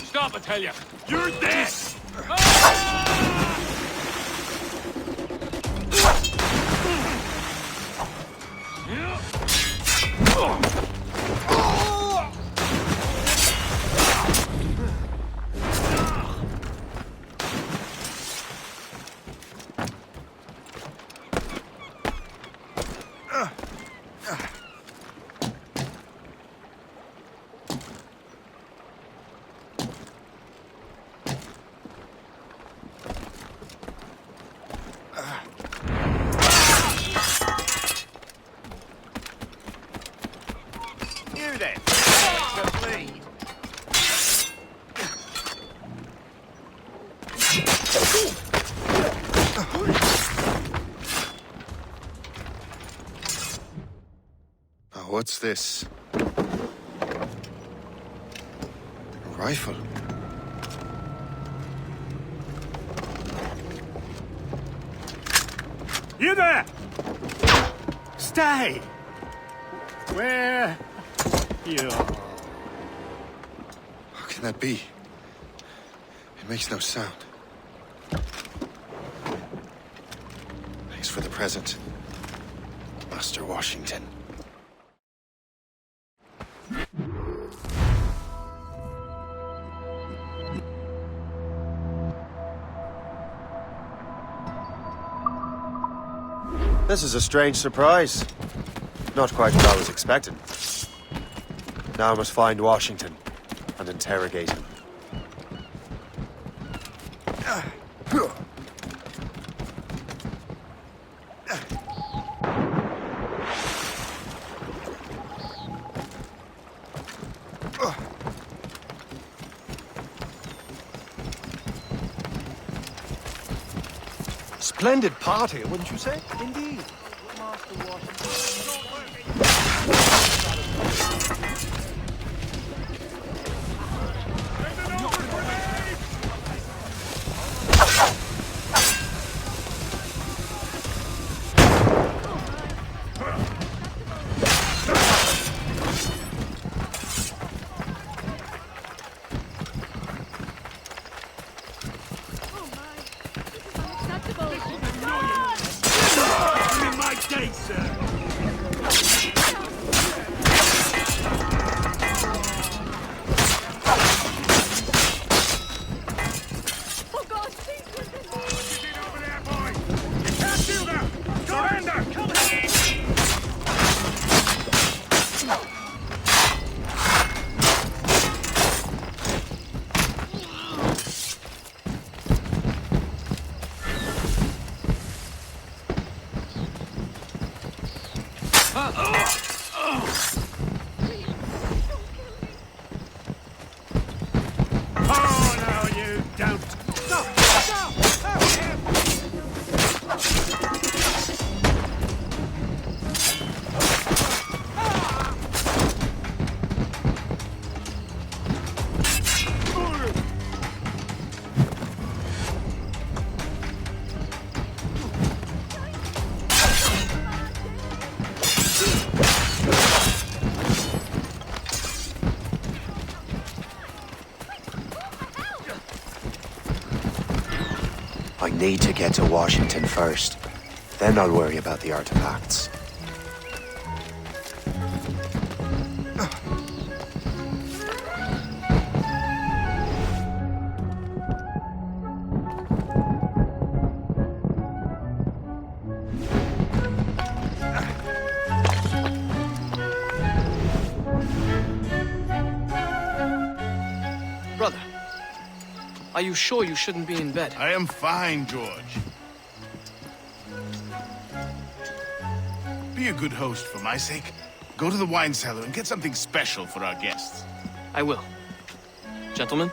Stop, I tell you! You're dead! You then! The bleed! Oh, what's this? A rifle. You there! Stay! Where you are. How can that be? It makes no sound. Thanks for the present, Master Washington. This is a strange surprise. Not quite what I was expecting. Now I must find Washington and interrogate him. Splendid party, wouldn't you say? Indeed. I need to get to Washington first. Then I'll worry about the artifacts. Are you sure you shouldn't be in bed? I am fine, George. Be a good host for my sake. Go to the wine cellar and get something special for our guests. I will. Gentlemen?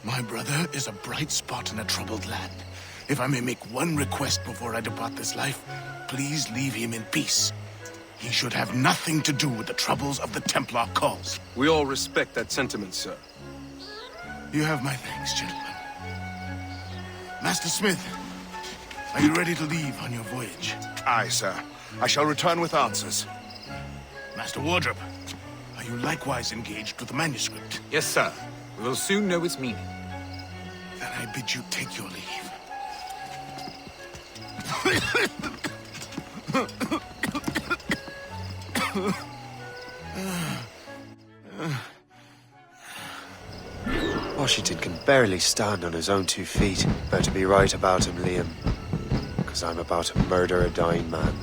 My brother is a bright spot in a troubled land. If I may make one request before I depart this life, please leave him in peace. He should have nothing to do with the troubles of the Templar cause. We all respect that sentiment, sir. You have my thanks, gentlemen. Master Smith, are you ready to leave on your voyage? Aye, sir. I shall return with answers. Master Wardrop, are you likewise engaged with the manuscript? Yes, sir. We will soon know its meaning. Then I bid you take your leave. Washington can barely stand on his own 2 feet. Better be right about him, Liam. Because I'm about to murder a dying man.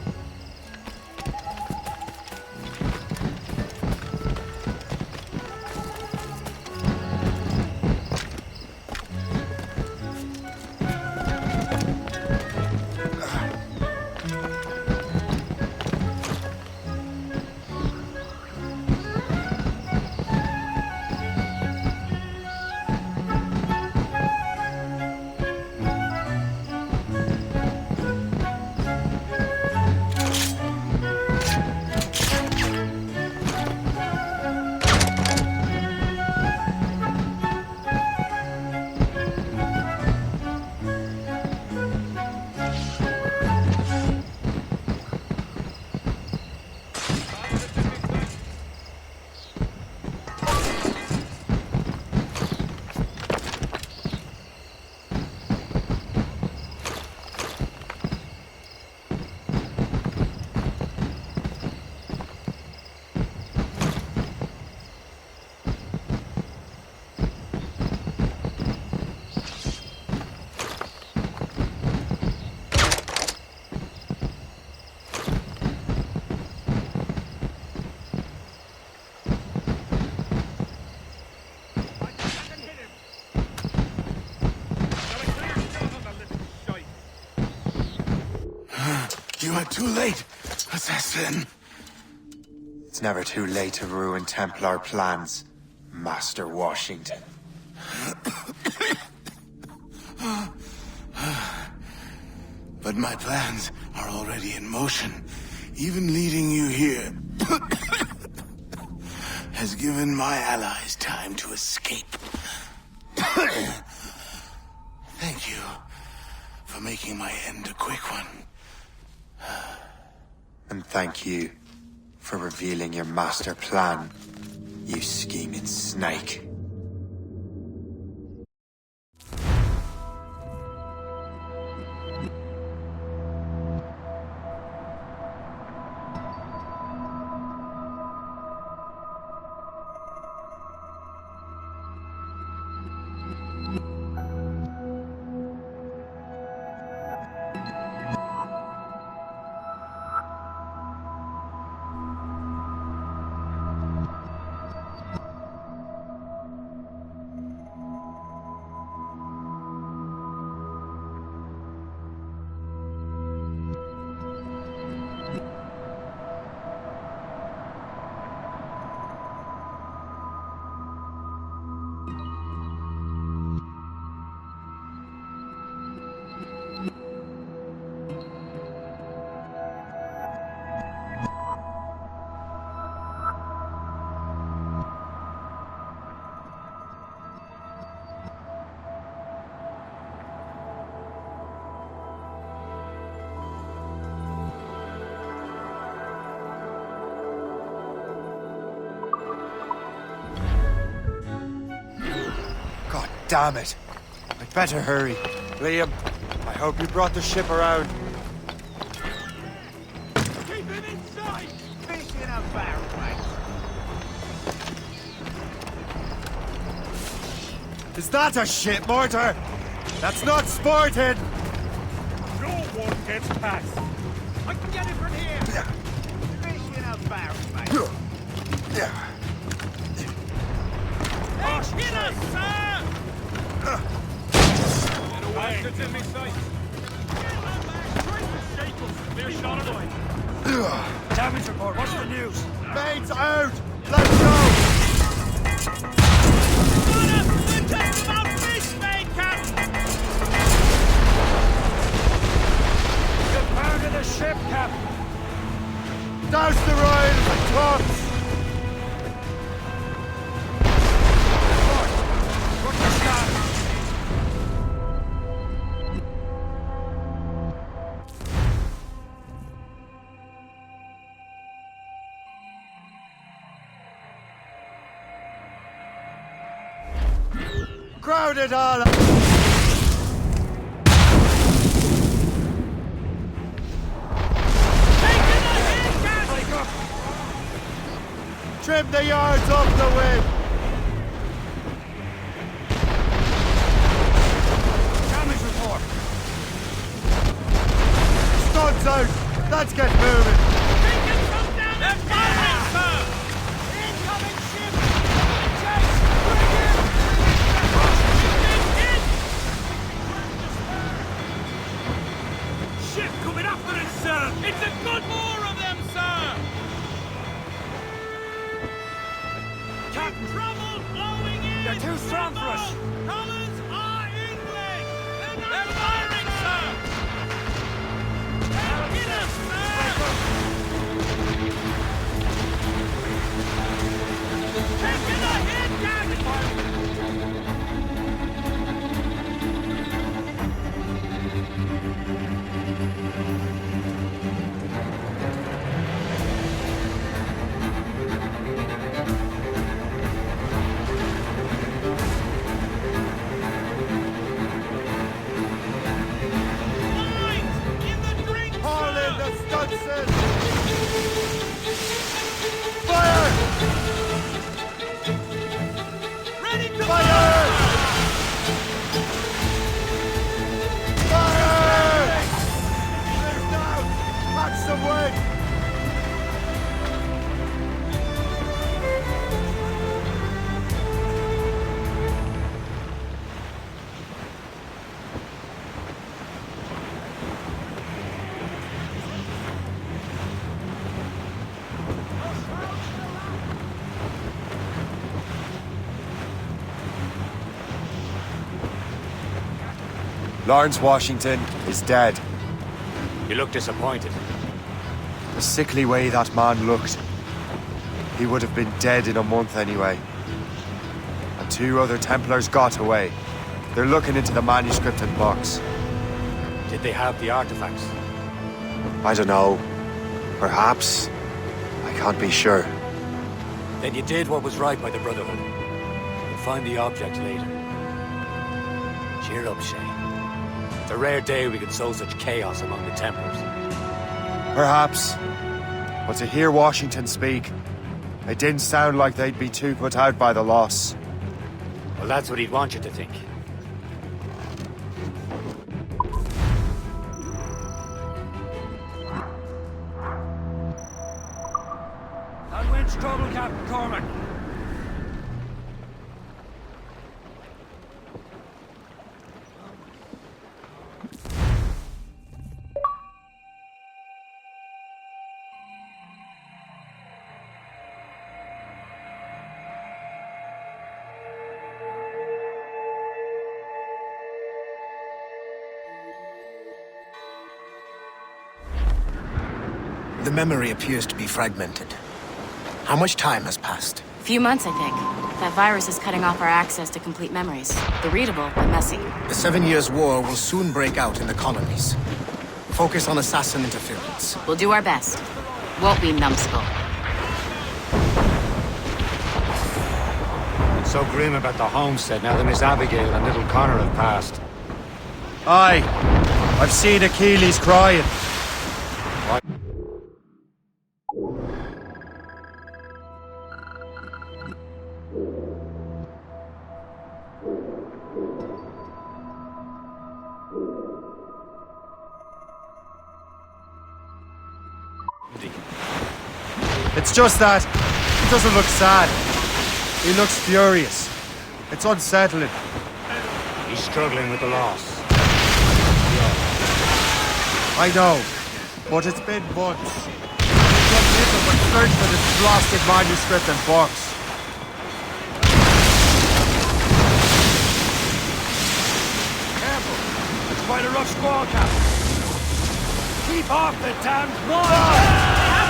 You are too late, assassin. It's never too late to ruin Templar plans, Master Washington. But my plans are already in motion. Even leading you here has given my allies time to escape. Thank you for making my end a quick one. And thank you for revealing your master plan, you scheming snake. Damn it. I'd better hurry. Liam, I hope you brought the ship around. Keep him inside! Fish in a barrel, Is that a ship mortar? That's not sporting! No one gets past. I can get it from here! Fish in a barrel, mate! Hey, hit us, sir! Get away! It's in me sight! Clear shot away! Damage report, what's the news? Mates out! Let's go! We're just about fish, mate, Captain! You pounded the ship, Captain! Douse the royals and tops! Look the sky! Crowd it all! Trim the yards off the wind! Damage report! Studs out! Let's get moving! They're firing, sir! Incoming ship! Chase! Ship coming after us, sir! It's a good more of them, sir! Captain! Trouble blowing in! They're too strong for us! Colors are English! They're firing, sir! They'll hit us, sir! Taking a hit, Captain! Haul in the Studson! Fire! Ready to Fire! Fire! Clear down! Catch some wind! Lawrence Washington is dead. You look disappointed. The sickly way that man looked. He would have been dead in a month anyway. And 2 other Templars got away. They're looking into the manuscript and box. Did they have the artifacts? I don't know. Perhaps. I can't be sure. Then you did what was right by the Brotherhood. You'll find the object later. Cheer up, Shay. It's a rare day we can sow such chaos among the Templars. Perhaps. But to hear Washington speak, it didn't sound like they'd be too put out by the loss. Well, that's what he'd want you to think. That wind's trouble, Captain Cormac. The memory appears to be fragmented. How much time has passed? A few months, I think. That virus is cutting off our access to complete memories. They're readable, but messy. The 7 Years' War will soon break out in the colonies. Focus on assassin interference. We'll do our best. Won't we, numbskull? It's so grim about the homestead now that Miss Abigail and little Connor have passed. Aye. I've seen Achilles crying. It's just that he doesn't look sad. He looks furious. It's unsettling. He's struggling with the loss. I know, but it's been months. He's done little but search for this blasted manuscript and books. Careful! It's quite a rough squall, Captain. Keep off the damned wall!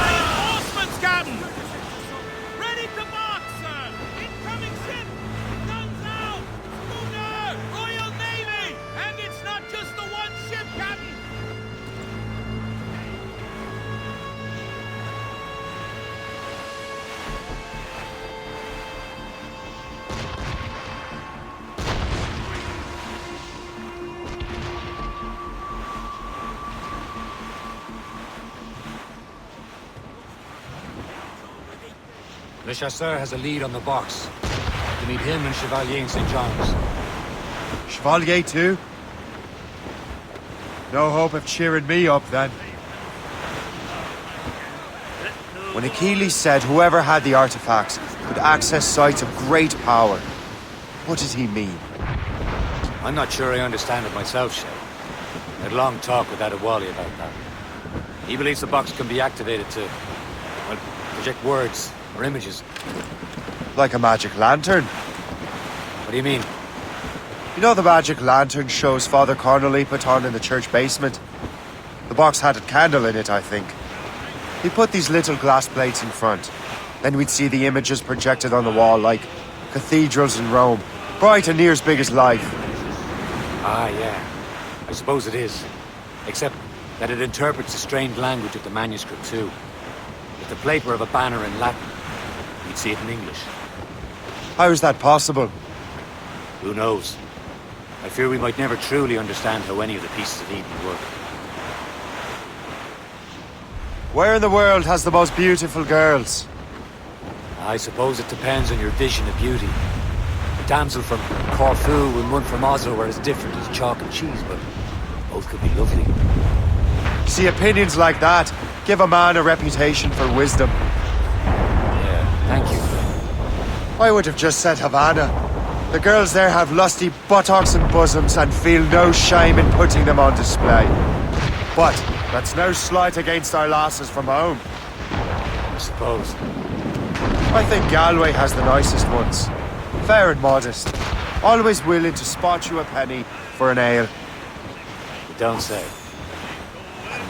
Reinforcements, Captain! Ready to march, sir! Incoming ship! Guns out! Schooner! Royal Navy! And it's not just the one ship, Captain! Le Chasseur has a lead on the box. You meet him and Chevalier in St. John's. Chevalier too? No hope of cheering me up then. When Achilles said whoever had the artifacts could access sites of great power, what did he mean? I'm not sure I understand it myself, Shay. I had a long talk with Adewale about that. He believes the box can be activated to, well, project words or images. Like a magic lantern? What do you mean? You know the magic lantern shows Father Connolly put on in the church basement? The box had a candle in it, I think. He put these little glass plates in front. Then we'd see the images projected on the wall like cathedrals in Rome. Bright and near as big as life. Ah, yeah. I suppose it is. Except that it interprets the strained language of the manuscript, too. If the plate were of a banner in Latin, you'd see it in English. How is that possible? Who knows? I fear we might never truly understand how any of the pieces of Eden work. Where in the world has the most beautiful girls? I suppose it depends on your vision of beauty. A damsel from Corfu and one from Oslo are as different as chalk and cheese, but both could be lovely. See, opinions like that give a man a reputation for wisdom. Yeah, thank you. I would have just said Havana. The girls there have lusty buttocks and bosoms and feel no shame in putting them on display. But that's no slight against our lasses from home. I suppose. I think Galway has the nicest ones. Fair and modest. Always willing to spot you a penny for an ale. You don't say.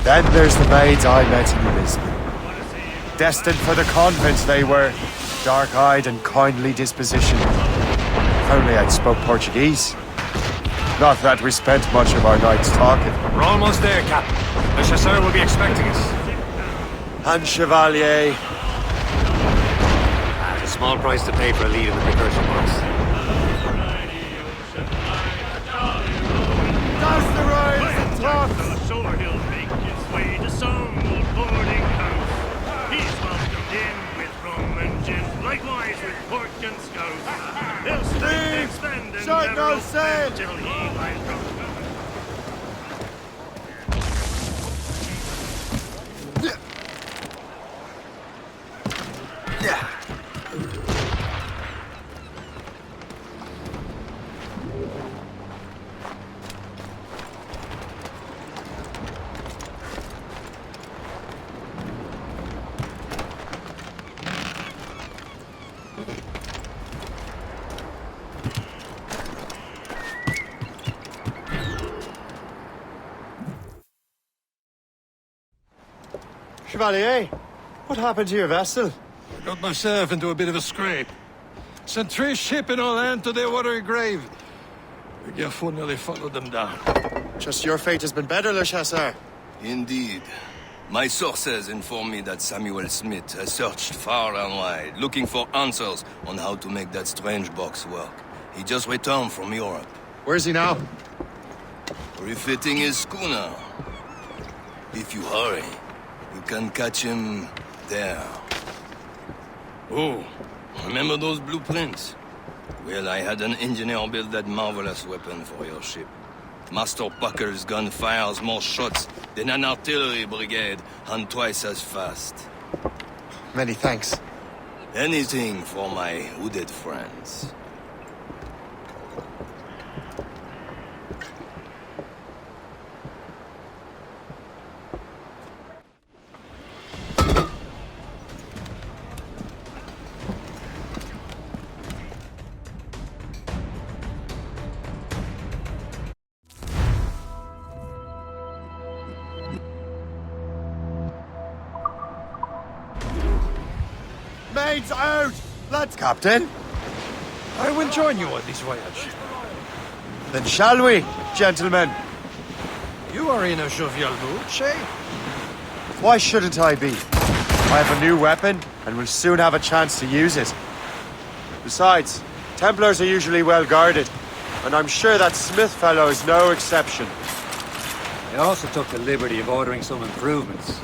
Then there's the maids I met in Lisbon. Destined for the convent they were. Dark-eyed and kindly disposition. If only I'd spoke Portuguese. Not that we spent much of our nights talking. We're almost there, Captain. Le Chasseur will be expecting us. And Chevalier. It's a small price to pay for a lead in the precursor box. Does the rise and tops! Sore he'll make his way to some old boarding house. He's welcomed in with rum and gin, likewise with pork and scouse. He'll spend and spend and Short never no open sail! till he lies drunk. Chevalier, what happened to your vessel? I got myself into a bit of a scrape. Sent 3 ships in all land to their watery grave. The Gerfaut nearly followed them down. Just your fate has been better, Le Chasseur. Indeed. My sources inform me that Samuel Smith has searched far and wide, looking for answers on how to make that strange box work. He just returned from Europe. Where's he now? Refitting his schooner. If you hurry, you can catch him there. Oh, remember those blueprints? Well, I had an engineer build that marvelous weapon for your ship. Master Pucker's gun fires more shots than an artillery brigade and twice as fast. Many thanks. Anything for my hooded friends. Maids out! Let's, Captain. I will join you on this voyage. Then shall we, gentlemen? You are in a jovial mood, Shay? Why shouldn't I be? I have a new weapon, and will soon have a chance to use it. Besides, Templars are usually well guarded, and I'm sure that Smith fellow is no exception. I also took the liberty of ordering some improvements.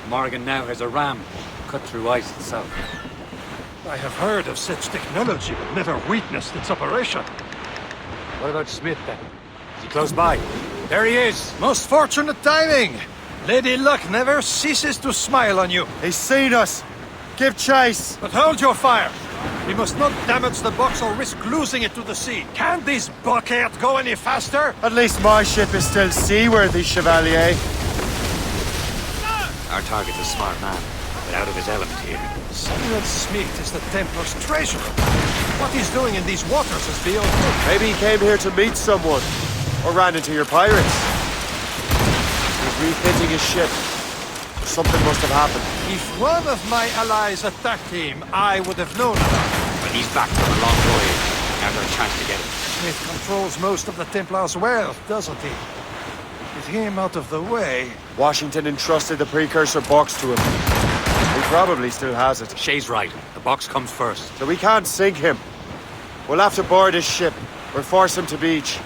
Morgan now has a ram cut through ice itself. I have heard of such technology, but never witnessed its operation. What about Smith, then? Is he close by? There he is! Most fortunate timing! Lady Luck never ceases to smile on you. He's seen us! Give chase! But hold your fire! We must not damage the box or risk losing it to the sea. Can this bucket go any faster? At least my ship is still seaworthy, Chevalier. Our target's a smart man, but out of his element here. Samuel Smith is the Templar's treasurer. What he's doing in these waters is beyond me. Maybe he came here to meet someone, or ran into your pirates. He's refitting his ship. Something must have happened. If one of my allies attacked him, I would have known about it. But he's back from a long voyage. Never a chance to get him. Smith controls most of the Templars' wealth, doesn't he? With him out of the way... Washington entrusted the precursor box to him. He probably still has it. Shay's right. The box comes first. So we can't sink him. We'll have to board his ship, or force him to beach.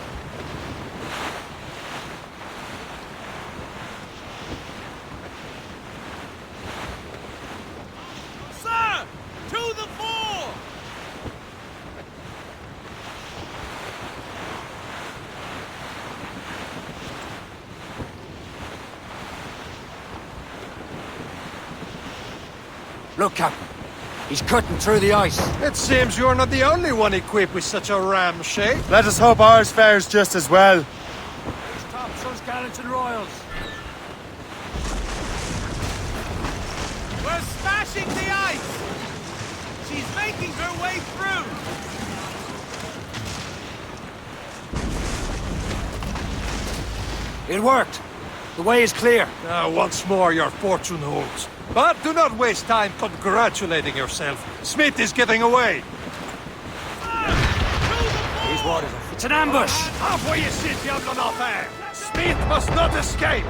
Sir! To the fore! Look, Captain. He's cutting through the ice. It seems you're not the only one equipped with such a ram, Shay. Let us hope ours fares just as well. Topsails, gallants, and royals. We're smashing the ice! She's making her way through! It worked. The way is clear. Now, once more, your fortune holds. But do not waste time congratulating yourself. Smith is getting away. These waters are... It's an ambush! Halfway you sit, Diablo d'Enfer! Smith must not escape!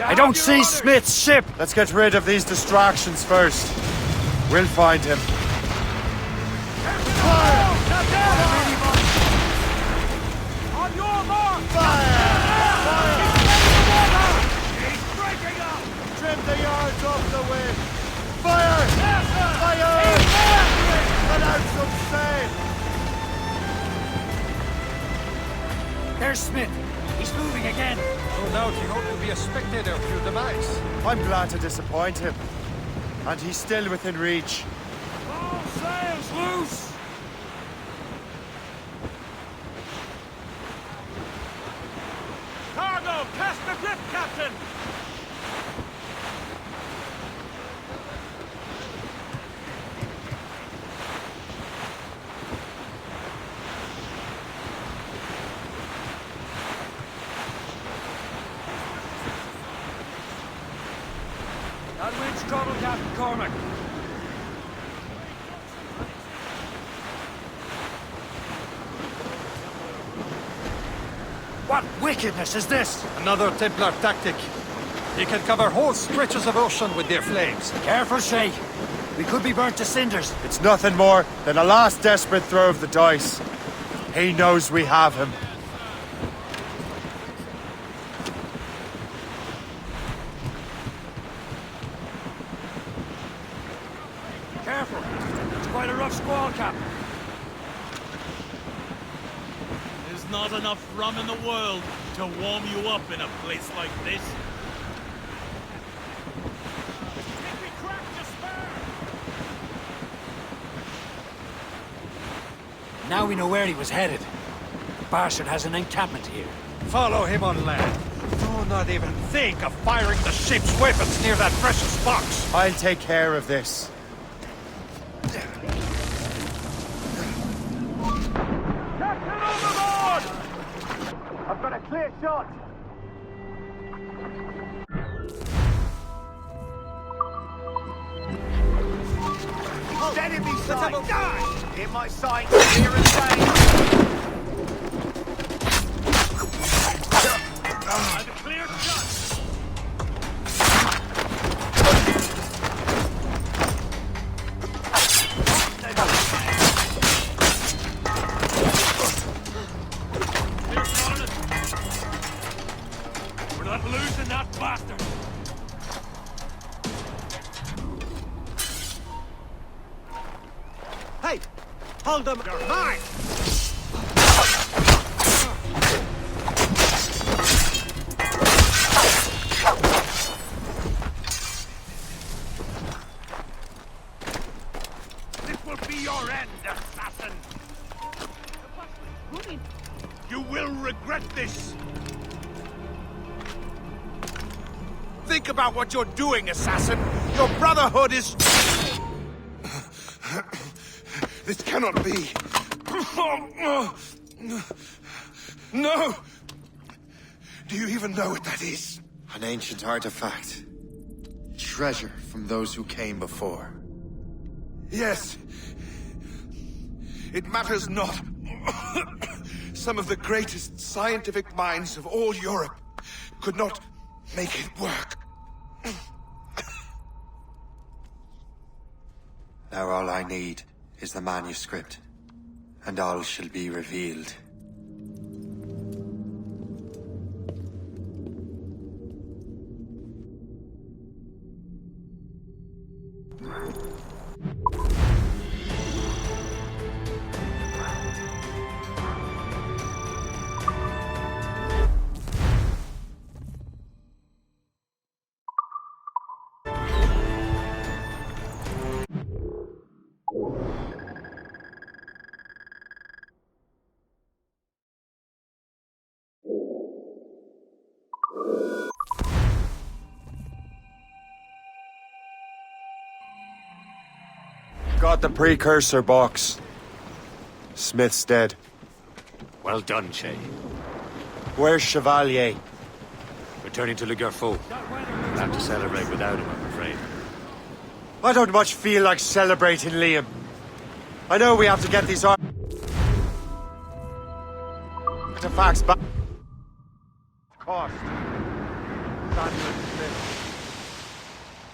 I don't see Smith's ship! Let's get rid of these distractions first. We'll find him. On your mark! He's breaking up! Trim the yards off the wind! Fire! Fire! Let out some sail! There's Smith. He's moving again. No doubt he hoped to be a spectator through the device. I'm glad to disappoint him. And he's still within reach. All sails loose! Cargo, cast adrift, Captain! That wind's trouble, Captain Cormac. What wickedness is this? Another Templar tactic. They can cover whole stretches of ocean with their flames. Careful, Shay. We could be burnt to cinders. It's nothing more than a last desperate throw of the dice. He knows we have him. Careful. It's quite a rough squall, Captain. There's not enough rum in the world to warm you up in a place like this. Now we know where he was headed. Bastard has an encampment here. Follow him on land. Do not even think of firing the ship's weapons near that precious box. I'll take care of this. Captain overboard! I've got a clear shot. Enemy sight! Die! In my sight, clear as day! I've a clear shot! We're not losing that bastard! Hey! Hold them! You're mine! This will be your end, assassin! You will regret this! Think about what you're doing, assassin! Your brotherhood is... This cannot be. No! Do you even know what that is? An ancient artifact. Treasure from those who came before. Yes. It matters not. Some of the greatest scientific minds of all Europe could not make it work. Now all I need is the manuscript, and all shall be revealed. Got the precursor box. Smith's dead. Well done, Shay. Where's Chevalier? Returning to Le Gerfaut. We'll have to celebrate without him, I'm afraid. I don't much feel like celebrating, Liam. I know we have to get these artifacts back. Cost. Sandman Smith.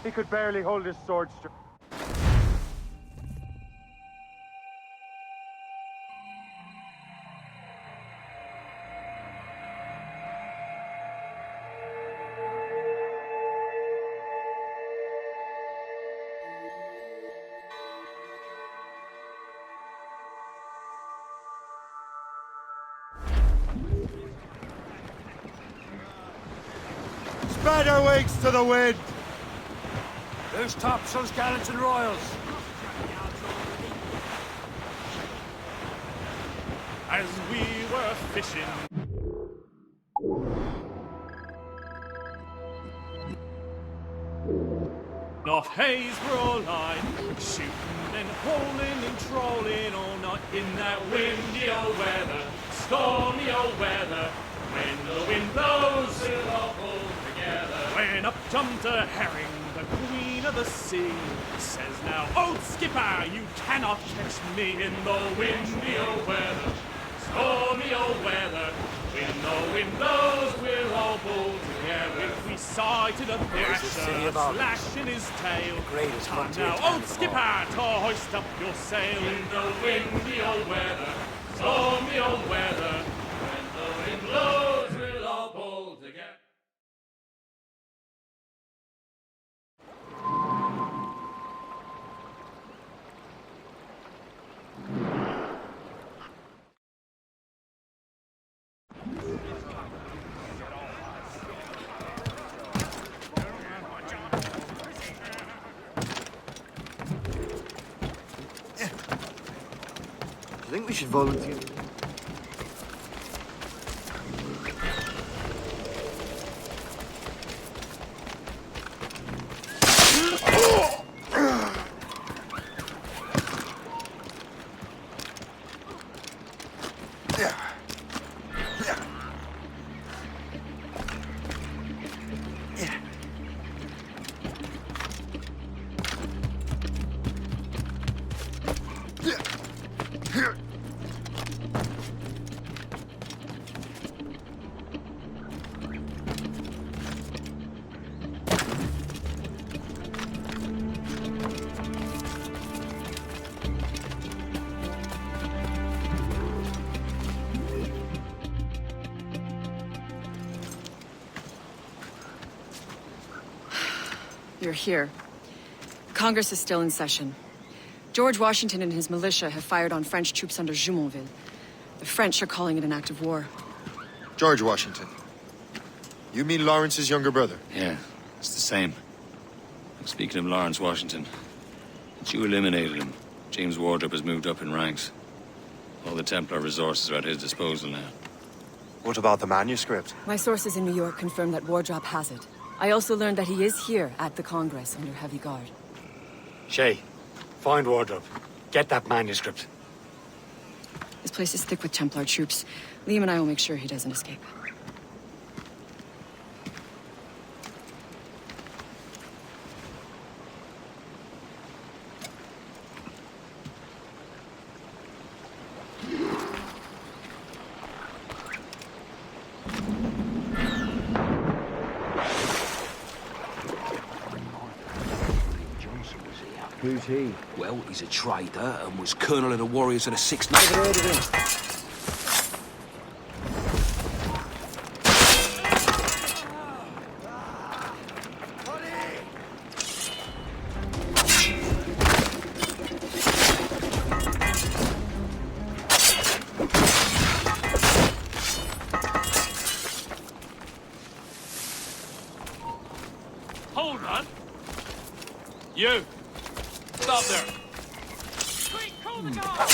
He could barely hold his sword straight. Spread our wings to the wind! Who's topsails, gallants, and royals? As we were fishing. Off Haysborough line, shooting and hauling and trolling all night in that windy old weather, stormy old weather. When the wind blows, we'll all pull together. When up jumped a herring, the queen of the sea, says now, old skipper, you cannot catch me in the windy old weather, stormy old weather. When the wind blows, we'll all pull together. If we sighted a thrasher slashing his tail, time now, old skipper, to hoist up your sail. In the windy old weather, stormy old weather. When the wind blows, we'll all pull together. I think we should volunteer. You're here. Congress is still in session. George Washington and his militia have fired on French troops under Jumonville. The French are calling it an act of war. George Washington. You mean Lawrence's younger brother? Yeah, it's the same. Speaking of Lawrence Washington, since you eliminated him, James Wardrop has moved up in ranks. All the Templar resources are at his disposal now. What about the manuscript? My sources in New York confirm that Wardrop has it. I also learned that he is here at the Congress under heavy guard. Shay, find Wardrop. Get that manuscript. This place is thick with Templar troops. Liam and I will make sure he doesn't escape. Who's he? Well, he's a trader and was colonel of the warriors of the 6th. Never heard of him. Hold on. You. Stop there. Quick, call the guard.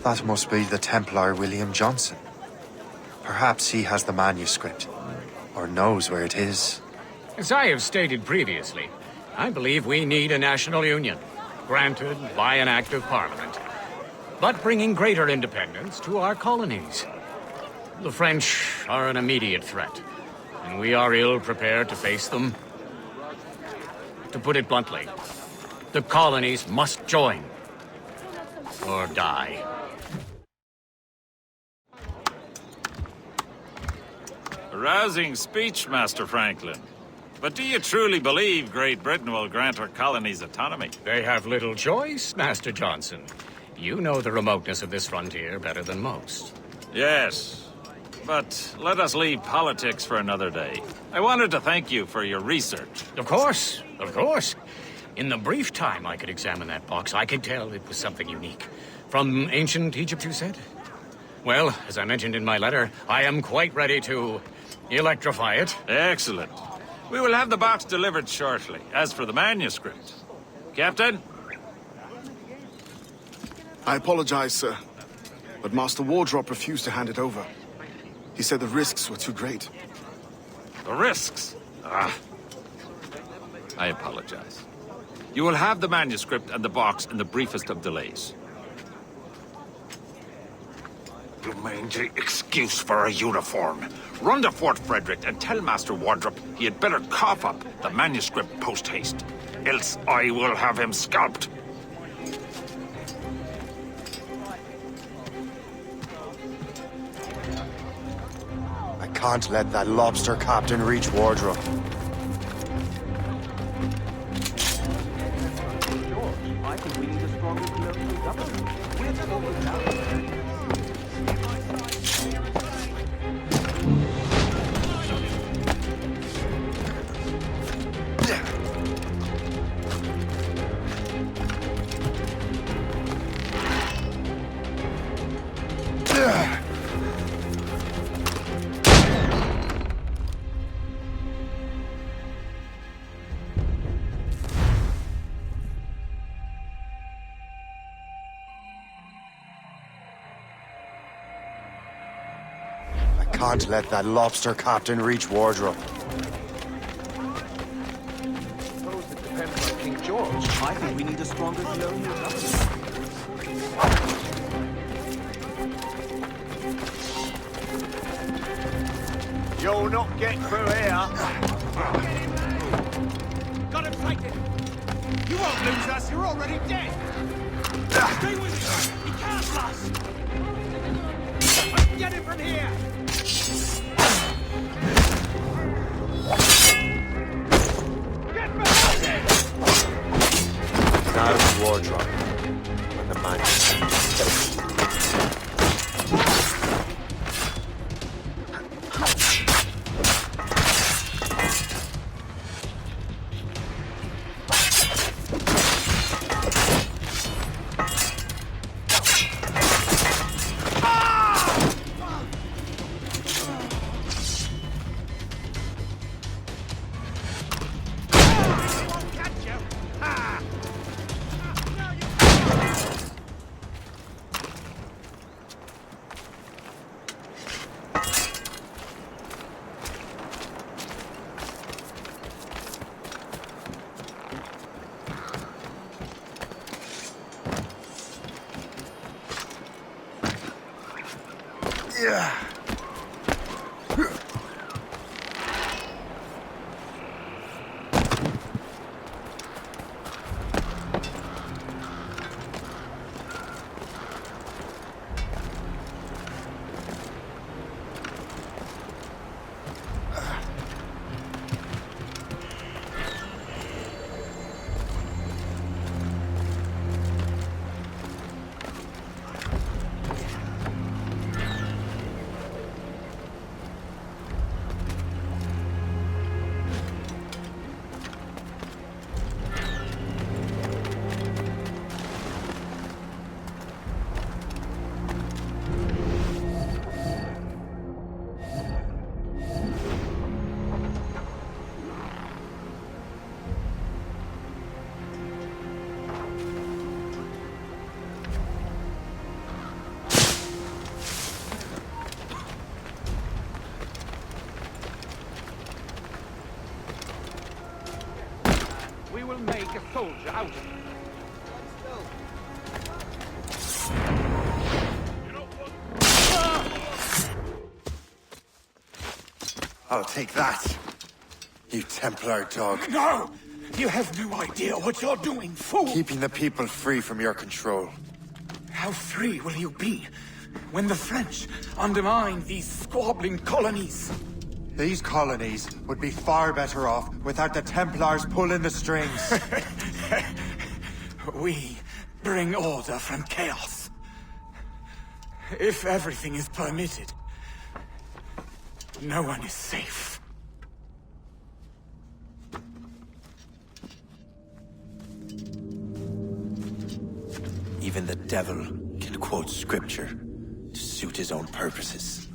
That must be the Templar William Johnson. Perhaps he has the manuscript, or knows where it is. As I have stated previously, I believe we need a national union, granted by an act of parliament, but bringing greater independence to our colonies. The French are an immediate threat, and we are ill prepared to face them. To put it bluntly, the colonies must join, or die. A rousing speech, Master Franklin. But do you truly believe Great Britain will grant her colonies autonomy? They have little choice, Master Johnson. You know the remoteness of this frontier better than most. Yes. but let us leave politics for another day. I wanted to thank you for your research. Of course, of course. In the brief time I could examine that box, I could tell it was something unique. From ancient Egypt, you said? Well, as I mentioned in my letter, I am quite ready to electrify it. Excellent. We will have the box delivered shortly. As for the manuscript... Captain? I apologize, sir, but Master Wardrop refused to hand it over. He said the risks were too great. The risks? Ah. I apologize. You will have the manuscript and the box in the briefest of delays. You mangy excuse for a uniform. Run to Fort Frederick and tell Master Wardrop he had better cough up the manuscript post-haste. Else I will have him scalped. I can't let that lobster captain reach Wardrop. I think we need a stronger colonial government. We're totally out. Can't let that lobster captain reach Wardrop. Suppose it depends on King George. I think we need a stronger colonial government. You'll not get through here. Got him sighted! You won't lose us, you're already dead! Stay with me! He can't last! Get him from here! Get behind him! Now to Wardrop. When the man is Yeah. We will make a soldier out of him. I'll take that, you Templar dog. No! You have no idea what you're doing, fool! Keeping the people free from your control. How free will you be when the French undermine these squabbling colonies? These colonies would be far better off without the Templars pulling the strings. We bring order from chaos. If everything is permitted, No one is safe. Even the devil can quote scripture to suit his own purposes.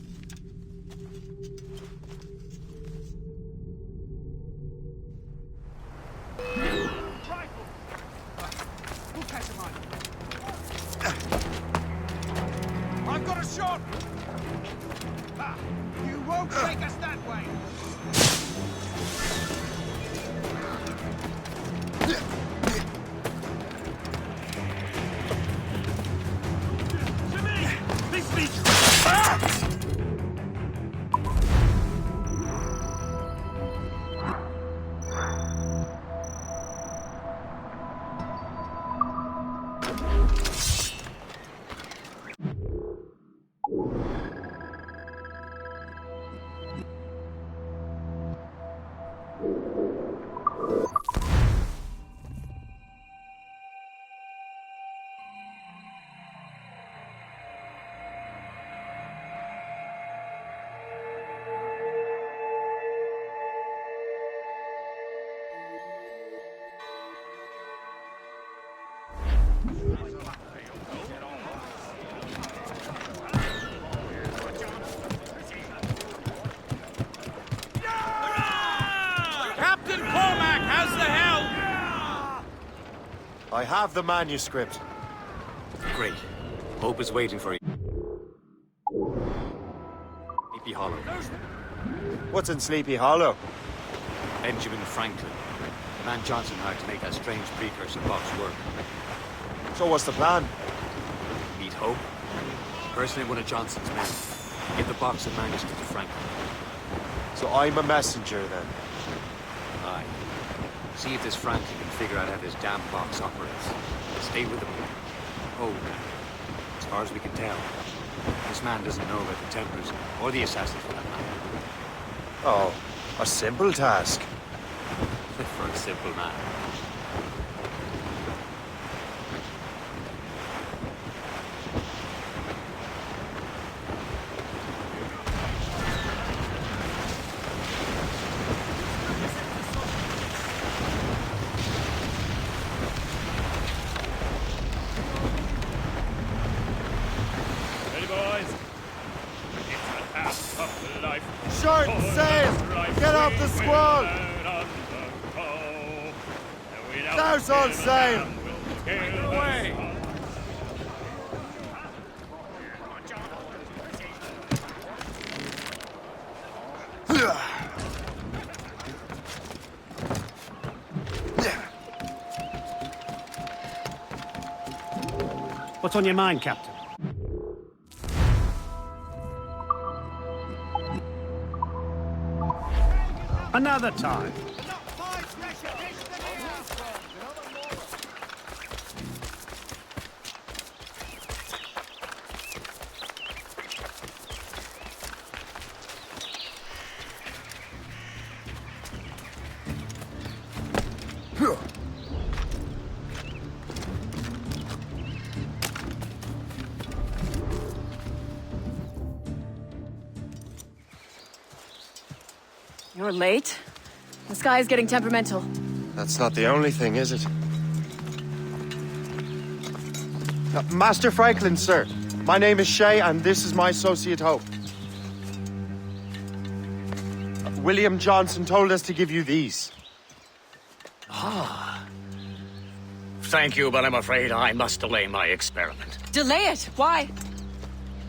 I've got a shot! You won't take us that way! Captain Cormac, how's the helm? I have the manuscript. Great. Hope is waiting for you. Sleepy Hollow. What's in Sleepy Hollow? Benjamin Franklin. The man Johnson hired to make that strange precursor box work. So what's the plan? Meet Hope. Personally, one of Johnson's men. Get the box of manuscript to Franklin. So I'm a messenger then? Aye. See if this Franklin can figure out how this damn box operates. Stay with him. Oh, as far as we can tell, this man doesn't know about the Templars, or the Assassins for that matter. Oh, a simple task. For a simple man. Ready, boys? It's a half of life. Short sail! Get off the squall! Now's all sail! Away! What's on your mind, Captain? Another time. You're late. The sky is getting temperamental. That's not the only thing, is it? Master Franklin, sir. My name is Shay, and this is my associate Hope. William Johnson told us to give you these. Ah. Thank you, but I'm afraid I must delay my experiment. Delay it? Why?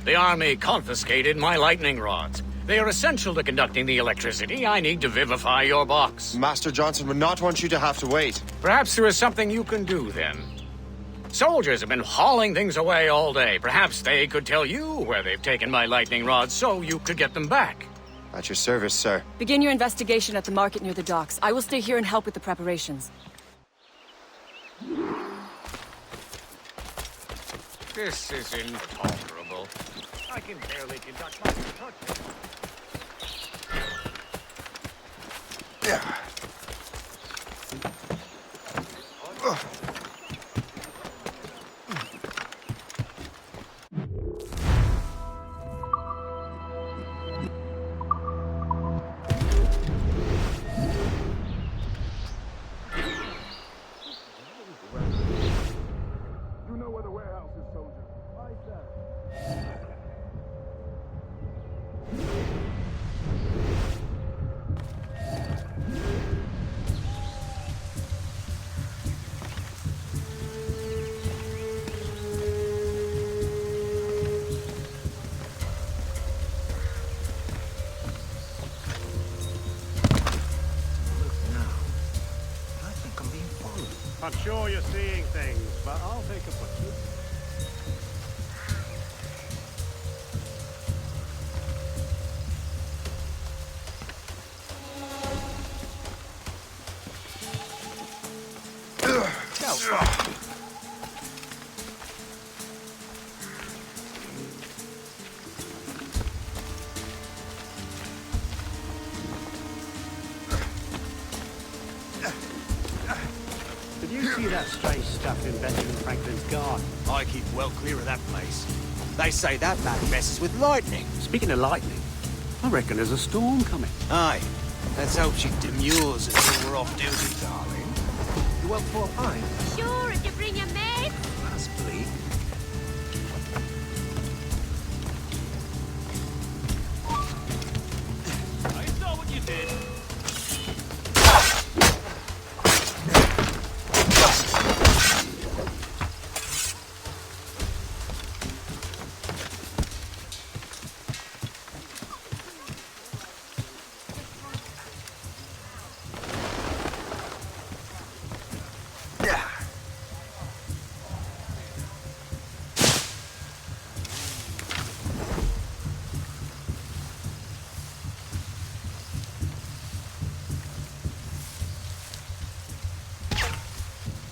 The army confiscated my lightning rods. They are essential to conducting the electricity I need to vivify your box. Master Johnson would not want you to have to wait. Perhaps there is something you can do, then. Soldiers have been hauling things away all day. Perhaps they could tell you where they've taken my lightning rods so you could get them back. At your service, sir. Begin your investigation at the market near the docks. I will stay here and help with the preparations. This is intolerable. I can barely conduct my touch. I'm sure you're seeing things, but I'll take a butcher. Did you see that strange stuff in Benjamin Franklin's garden? I keep well clear of that place. They say that man messes with lightning. Speaking of lightning, I reckon there's a storm coming. Aye. Let's hope she demurs until we're off duty, darling. You want for a pint? Sure, if you bring your mate. That's bleak. I saw what you did.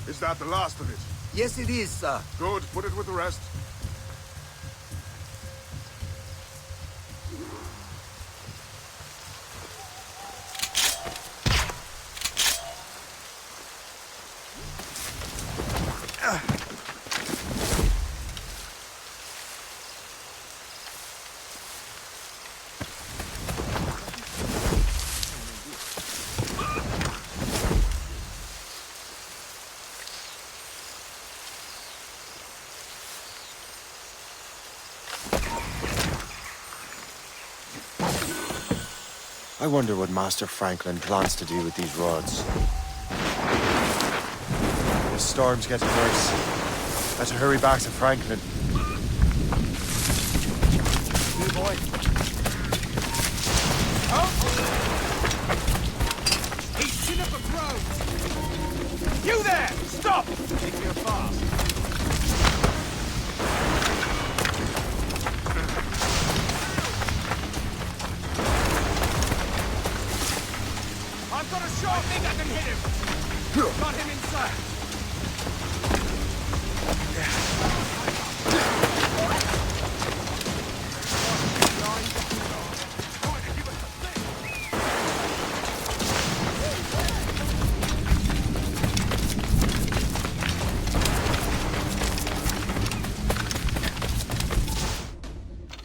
Is that the last of it? Yes, it is, sir. Good, put it with the rest. I wonder what Master Franklin plans to do with these rods. The storm's getting worse. Better hurry back to Franklin. Good boy. He's Chinook Road! You there! Stop! Take your fast. I've got a shot! I think I can hit him! Got him inside!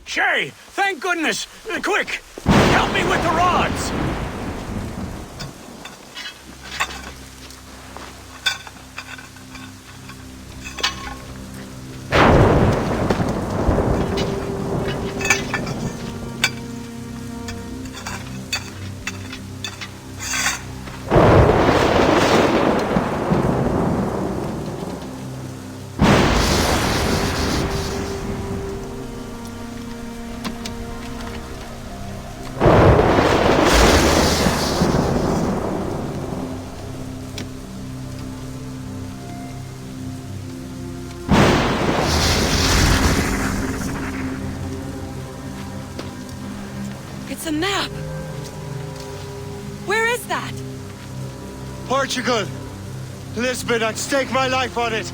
Shay! Thank goodness! Quick! Help me with the rods! It's a map! Where is that? Portugal! Lisbon, I'd stake my life on it!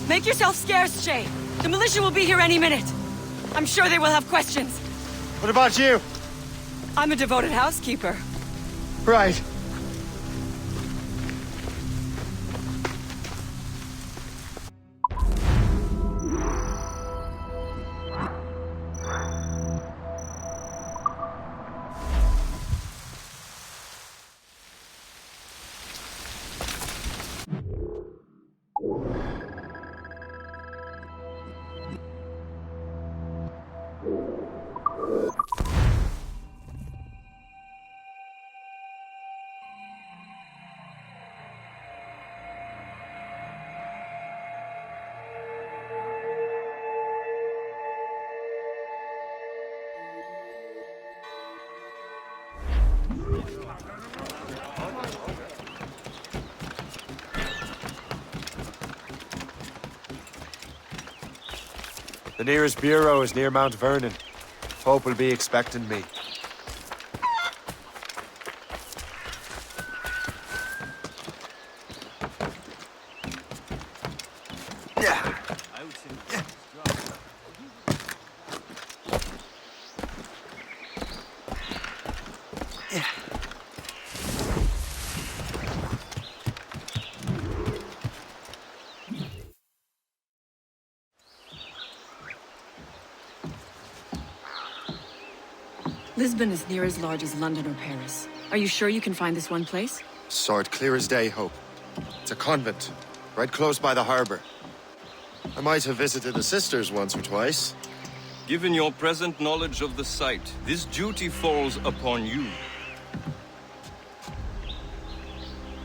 Make yourself scarce, Shay. The militia will be here any minute. I'm sure they will have questions. What about you? I'm a devoted housekeeper. Right. The nearest bureau is near Mount Vernon. Pope will be expecting me. Lisbon is near as large as London or Paris. Are you sure you can find this one place? Sword clear as day, Hope. It's a convent, right close by the harbor. I might have visited the sisters once or twice. Given your present knowledge of the site, this duty falls upon you.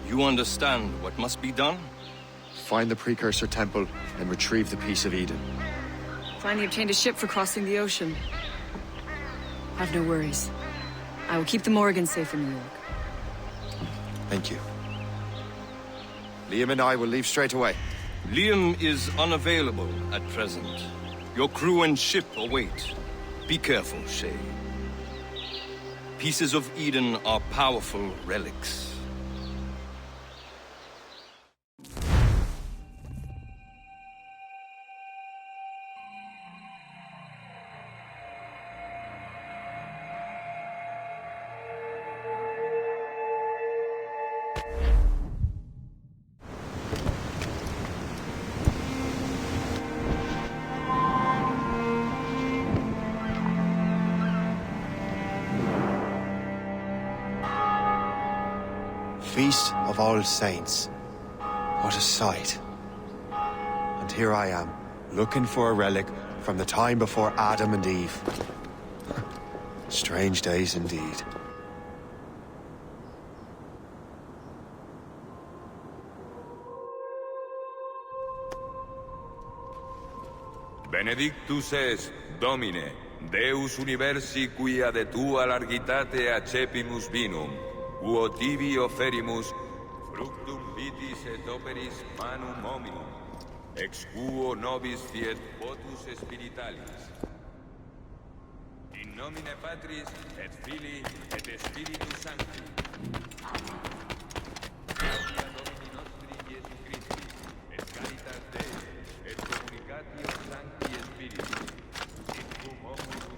You understand what must be done? Find the Precursor Temple and retrieve the Piece of Eden. Finally obtained a ship for crossing the ocean. Have no worries. I will keep the Morgans safe in New York. Thank you. Liam and I will leave straight away. Liam is unavailable at present. Your crew and ship await. Be careful, Shay. Pieces of Eden are powerful relics. Feast of All Saints. What a sight. And here I am, looking for a relic from the time before Adam and Eve. Strange days indeed. Benedictus es, Domine, Deus universi quia de tua largitate accepimus vinum, quo tibi offerimus, fructum vitis et operis manum hominum, ex quo nobis fiet votus spiritualis. In nomine Patris, et Filii, et Spiritus Sancti. Gloria Domini nostri Iesu Christi, et caritas Dei, et communicatio Sancti Spiritus, in cum hominum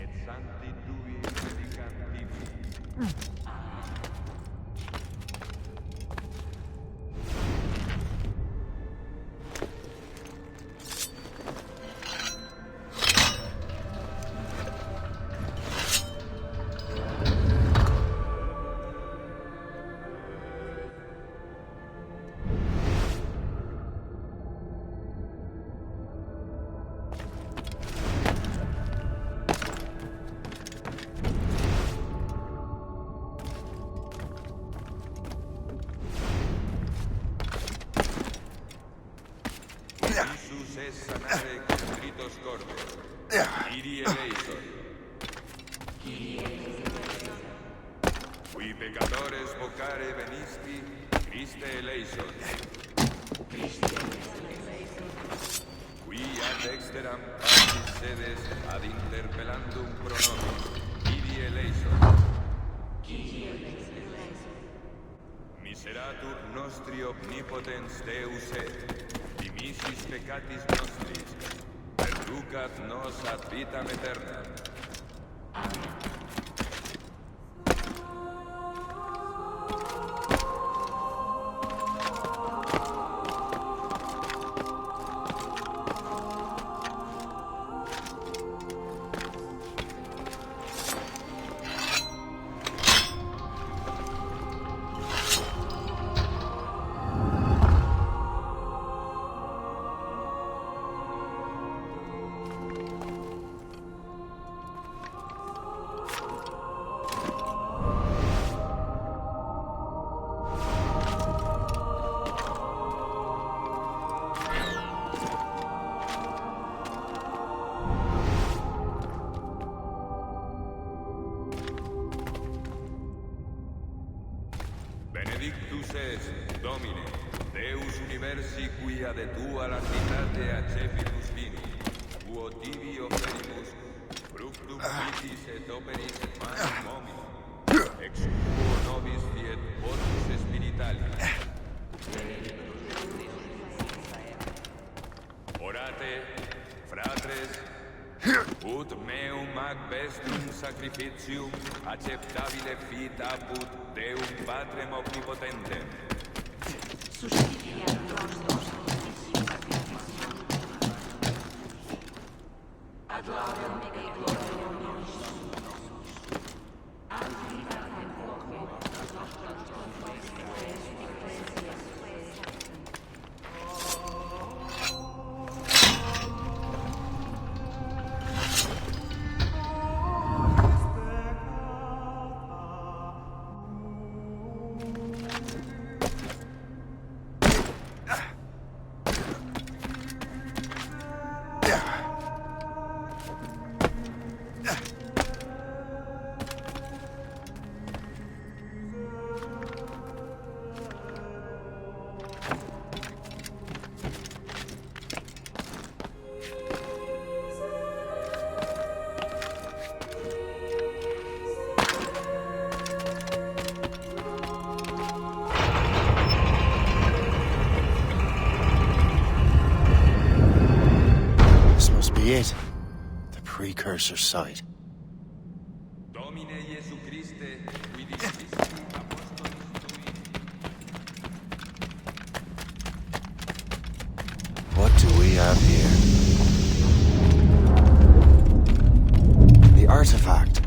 et Sancti Tui predicant tibi. Iisus es sanare contritos cordes. Kyrie eleison. Qui peccadores vocare venisti, Christe eleison. Qui ad exteram partis sedes ad interpellandum pronomis, Kyrie eleison. Miseratur nostri omnipotens Deus et, dimisis peccatis nostris, perducat nos ad vitam aeternam. Benedictus es, Domine, Deus universi quia de tua largitate accepimus vinum, quo tibi offerimus, fructum vitis et operis manum hominum, ex quo nobis fiet votus spiritualis. Orate, fratres, ut meum ac vestum sacrificium acceptabile fit apud Deum Patrem omnipotentem. It. The precursor site. Domine Iesu Christe, qui What do we have here? The artifact.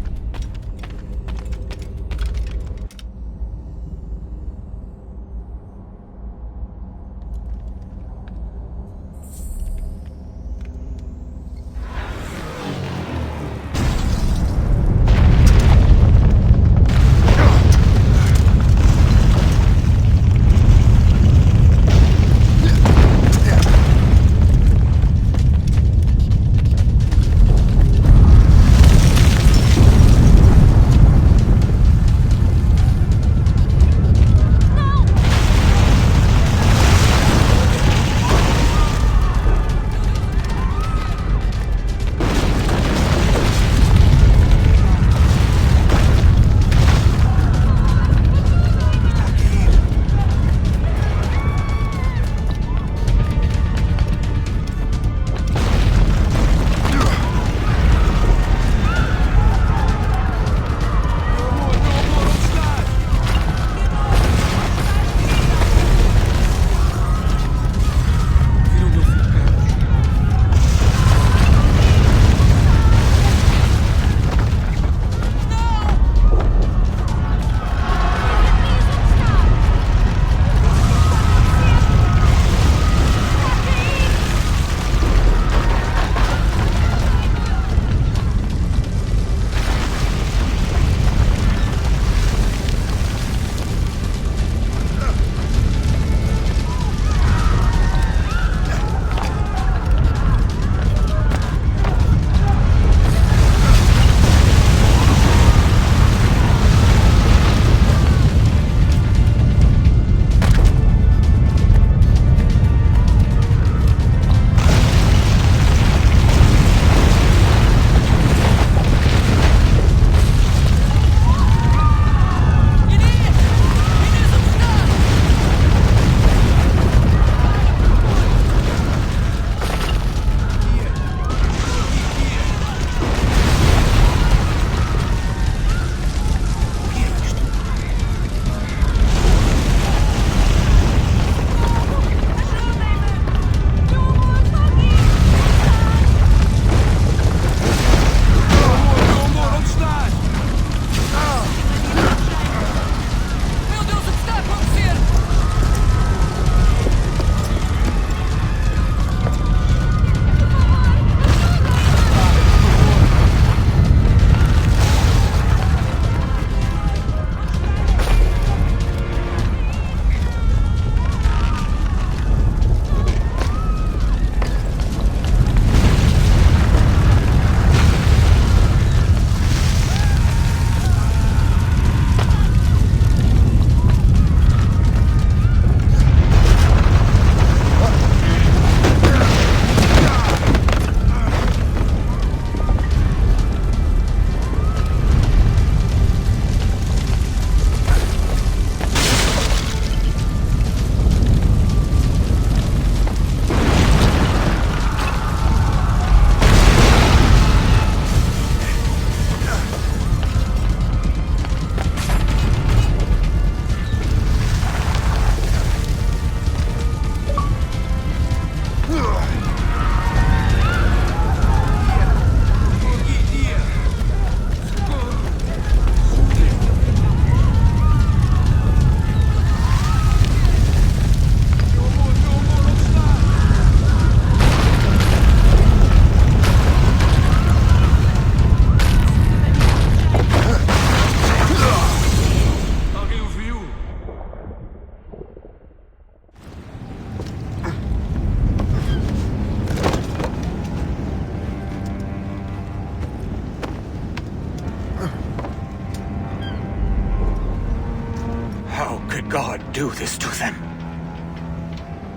do this to them?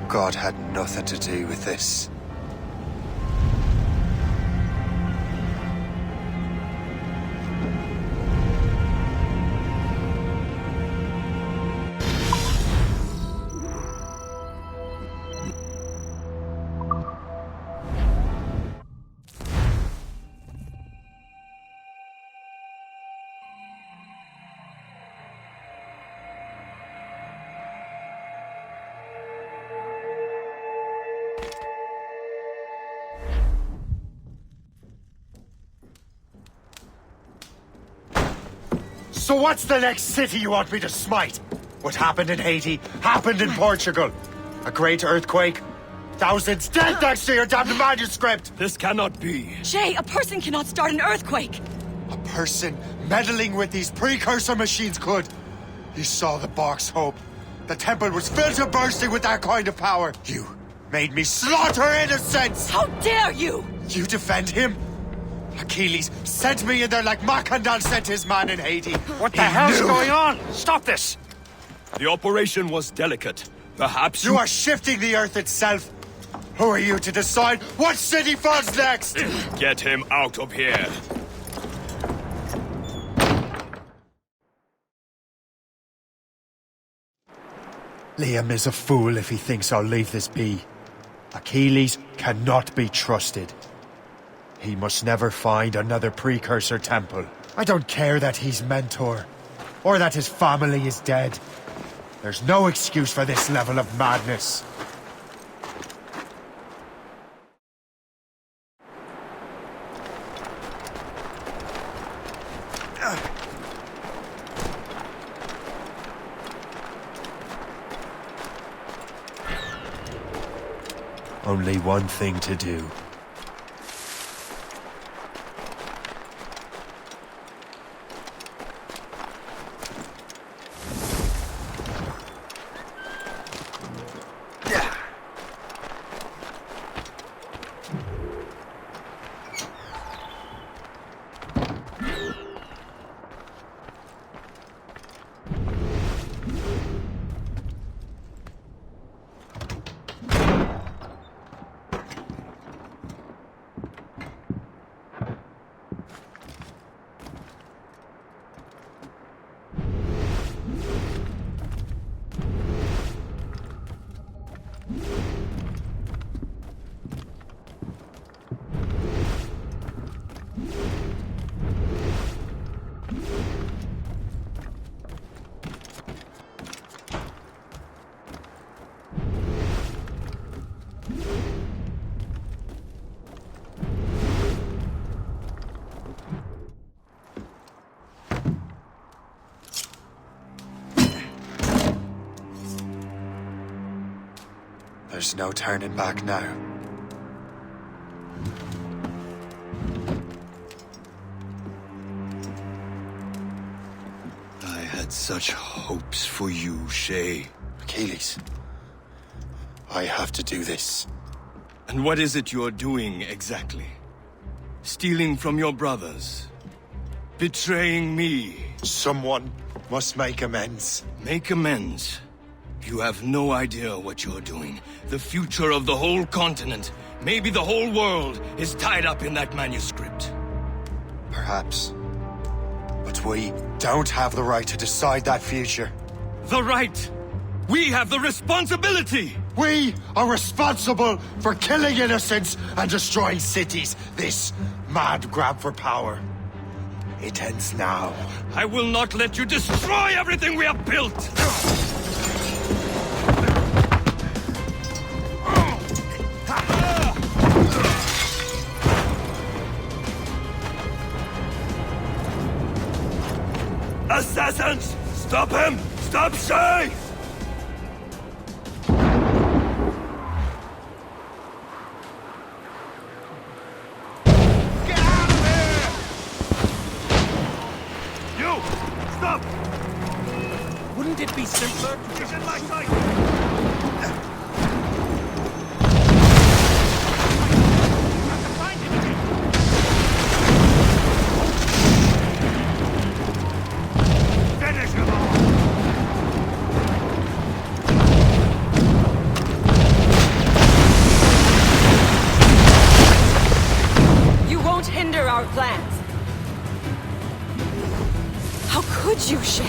God had nothing to do with this. So what's the next city you want me to smite? What happened in Haiti happened in Portugal. A great earthquake. Thousands dead thanks to your damned manuscript! This cannot be. Shay, a person cannot start an earthquake! A person meddling with these precursor machines could. You saw the Box Hope. The temple was filled to bursting with that kind of power. You made me slaughter innocents! How dare you! You defend him? Achilles sent me in there like Macandal sent his man in Haiti. What the hell's going on? Stop this! The operation was delicate. Perhaps you are shifting the earth itself. Who are you to decide what city falls next? Get him out of here. Liam is a fool if he thinks I'll leave this be. Achilles cannot be trusted. He must never find another precursor temple. I don't care that he's mentor, or that his family is dead. There's no excuse for this level of madness. Only one thing to do. There's no turning back now. I had such hopes for you, Shay. Achilles, I have to do this. And what is it you're doing exactly? Stealing from your brothers? Betraying me? Someone must make amends. Make amends? You have no idea what you're doing. The future of the whole continent, maybe the whole world, is tied up in that manuscript. Perhaps. But we don't have the right to decide that future. The right! We have the responsibility! We are responsible for killing innocents and destroying cities. This mad grab for power. It ends now. I will not let you destroy everything we have built! Assassins! Stop him! Stop Shay! Get out of here! You! Stop! Wouldn't it be simpler? He's in my sight! Don't hinder our plans! How could you, Shay?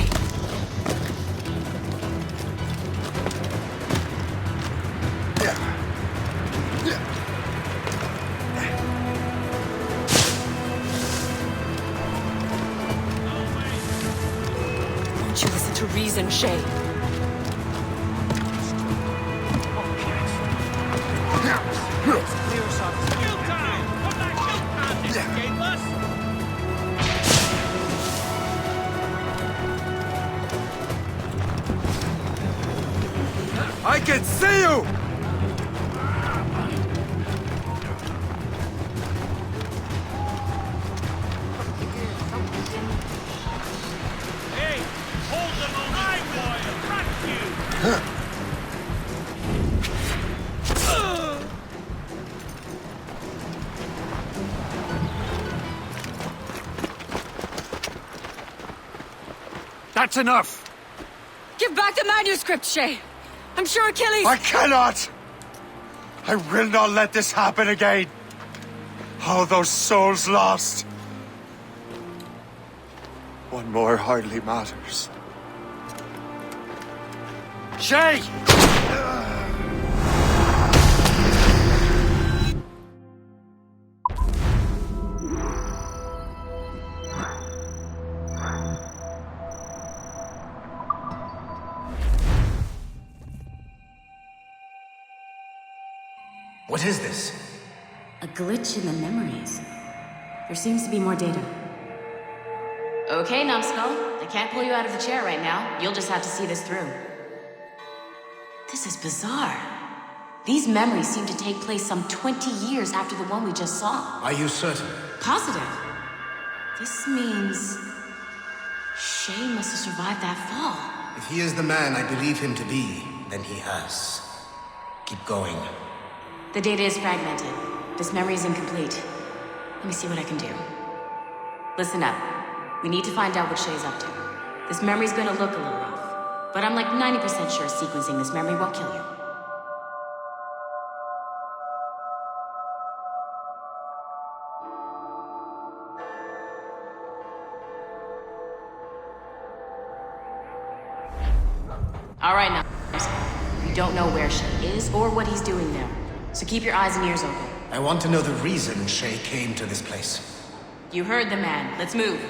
Won't you listen to reason, Shay? I can see you! Hey, hold them on high, boy! I'll crack you! That's enough! Give back the manuscript, Shay! I'm sure Achilles— I cannot! I will not let this happen again! All those souls lost! One more hardly matters. Shay! What is this? A glitch in the memories. There seems to be more data. Okay, Numbskull. They can't pull you out of the chair right now. You'll just have to see this through. This is bizarre. These memories seem to take place some 20 years after the one we just saw. Are you certain? Positive. This means... Shay must have survived that fall. If he is the man I believe him to be, then he has. Keep going. The data is fragmented. This memory is incomplete. Let me see what I can do. Listen up. We need to find out what Shay's up to. This memory's gonna look a little rough, but I'm like 90% sure sequencing this memory won't kill you. All right, now. We don't know where Shay is or what he's doing there, so keep your eyes and ears open. I want to know the reason Shay came to this place. You heard the man. Let's move.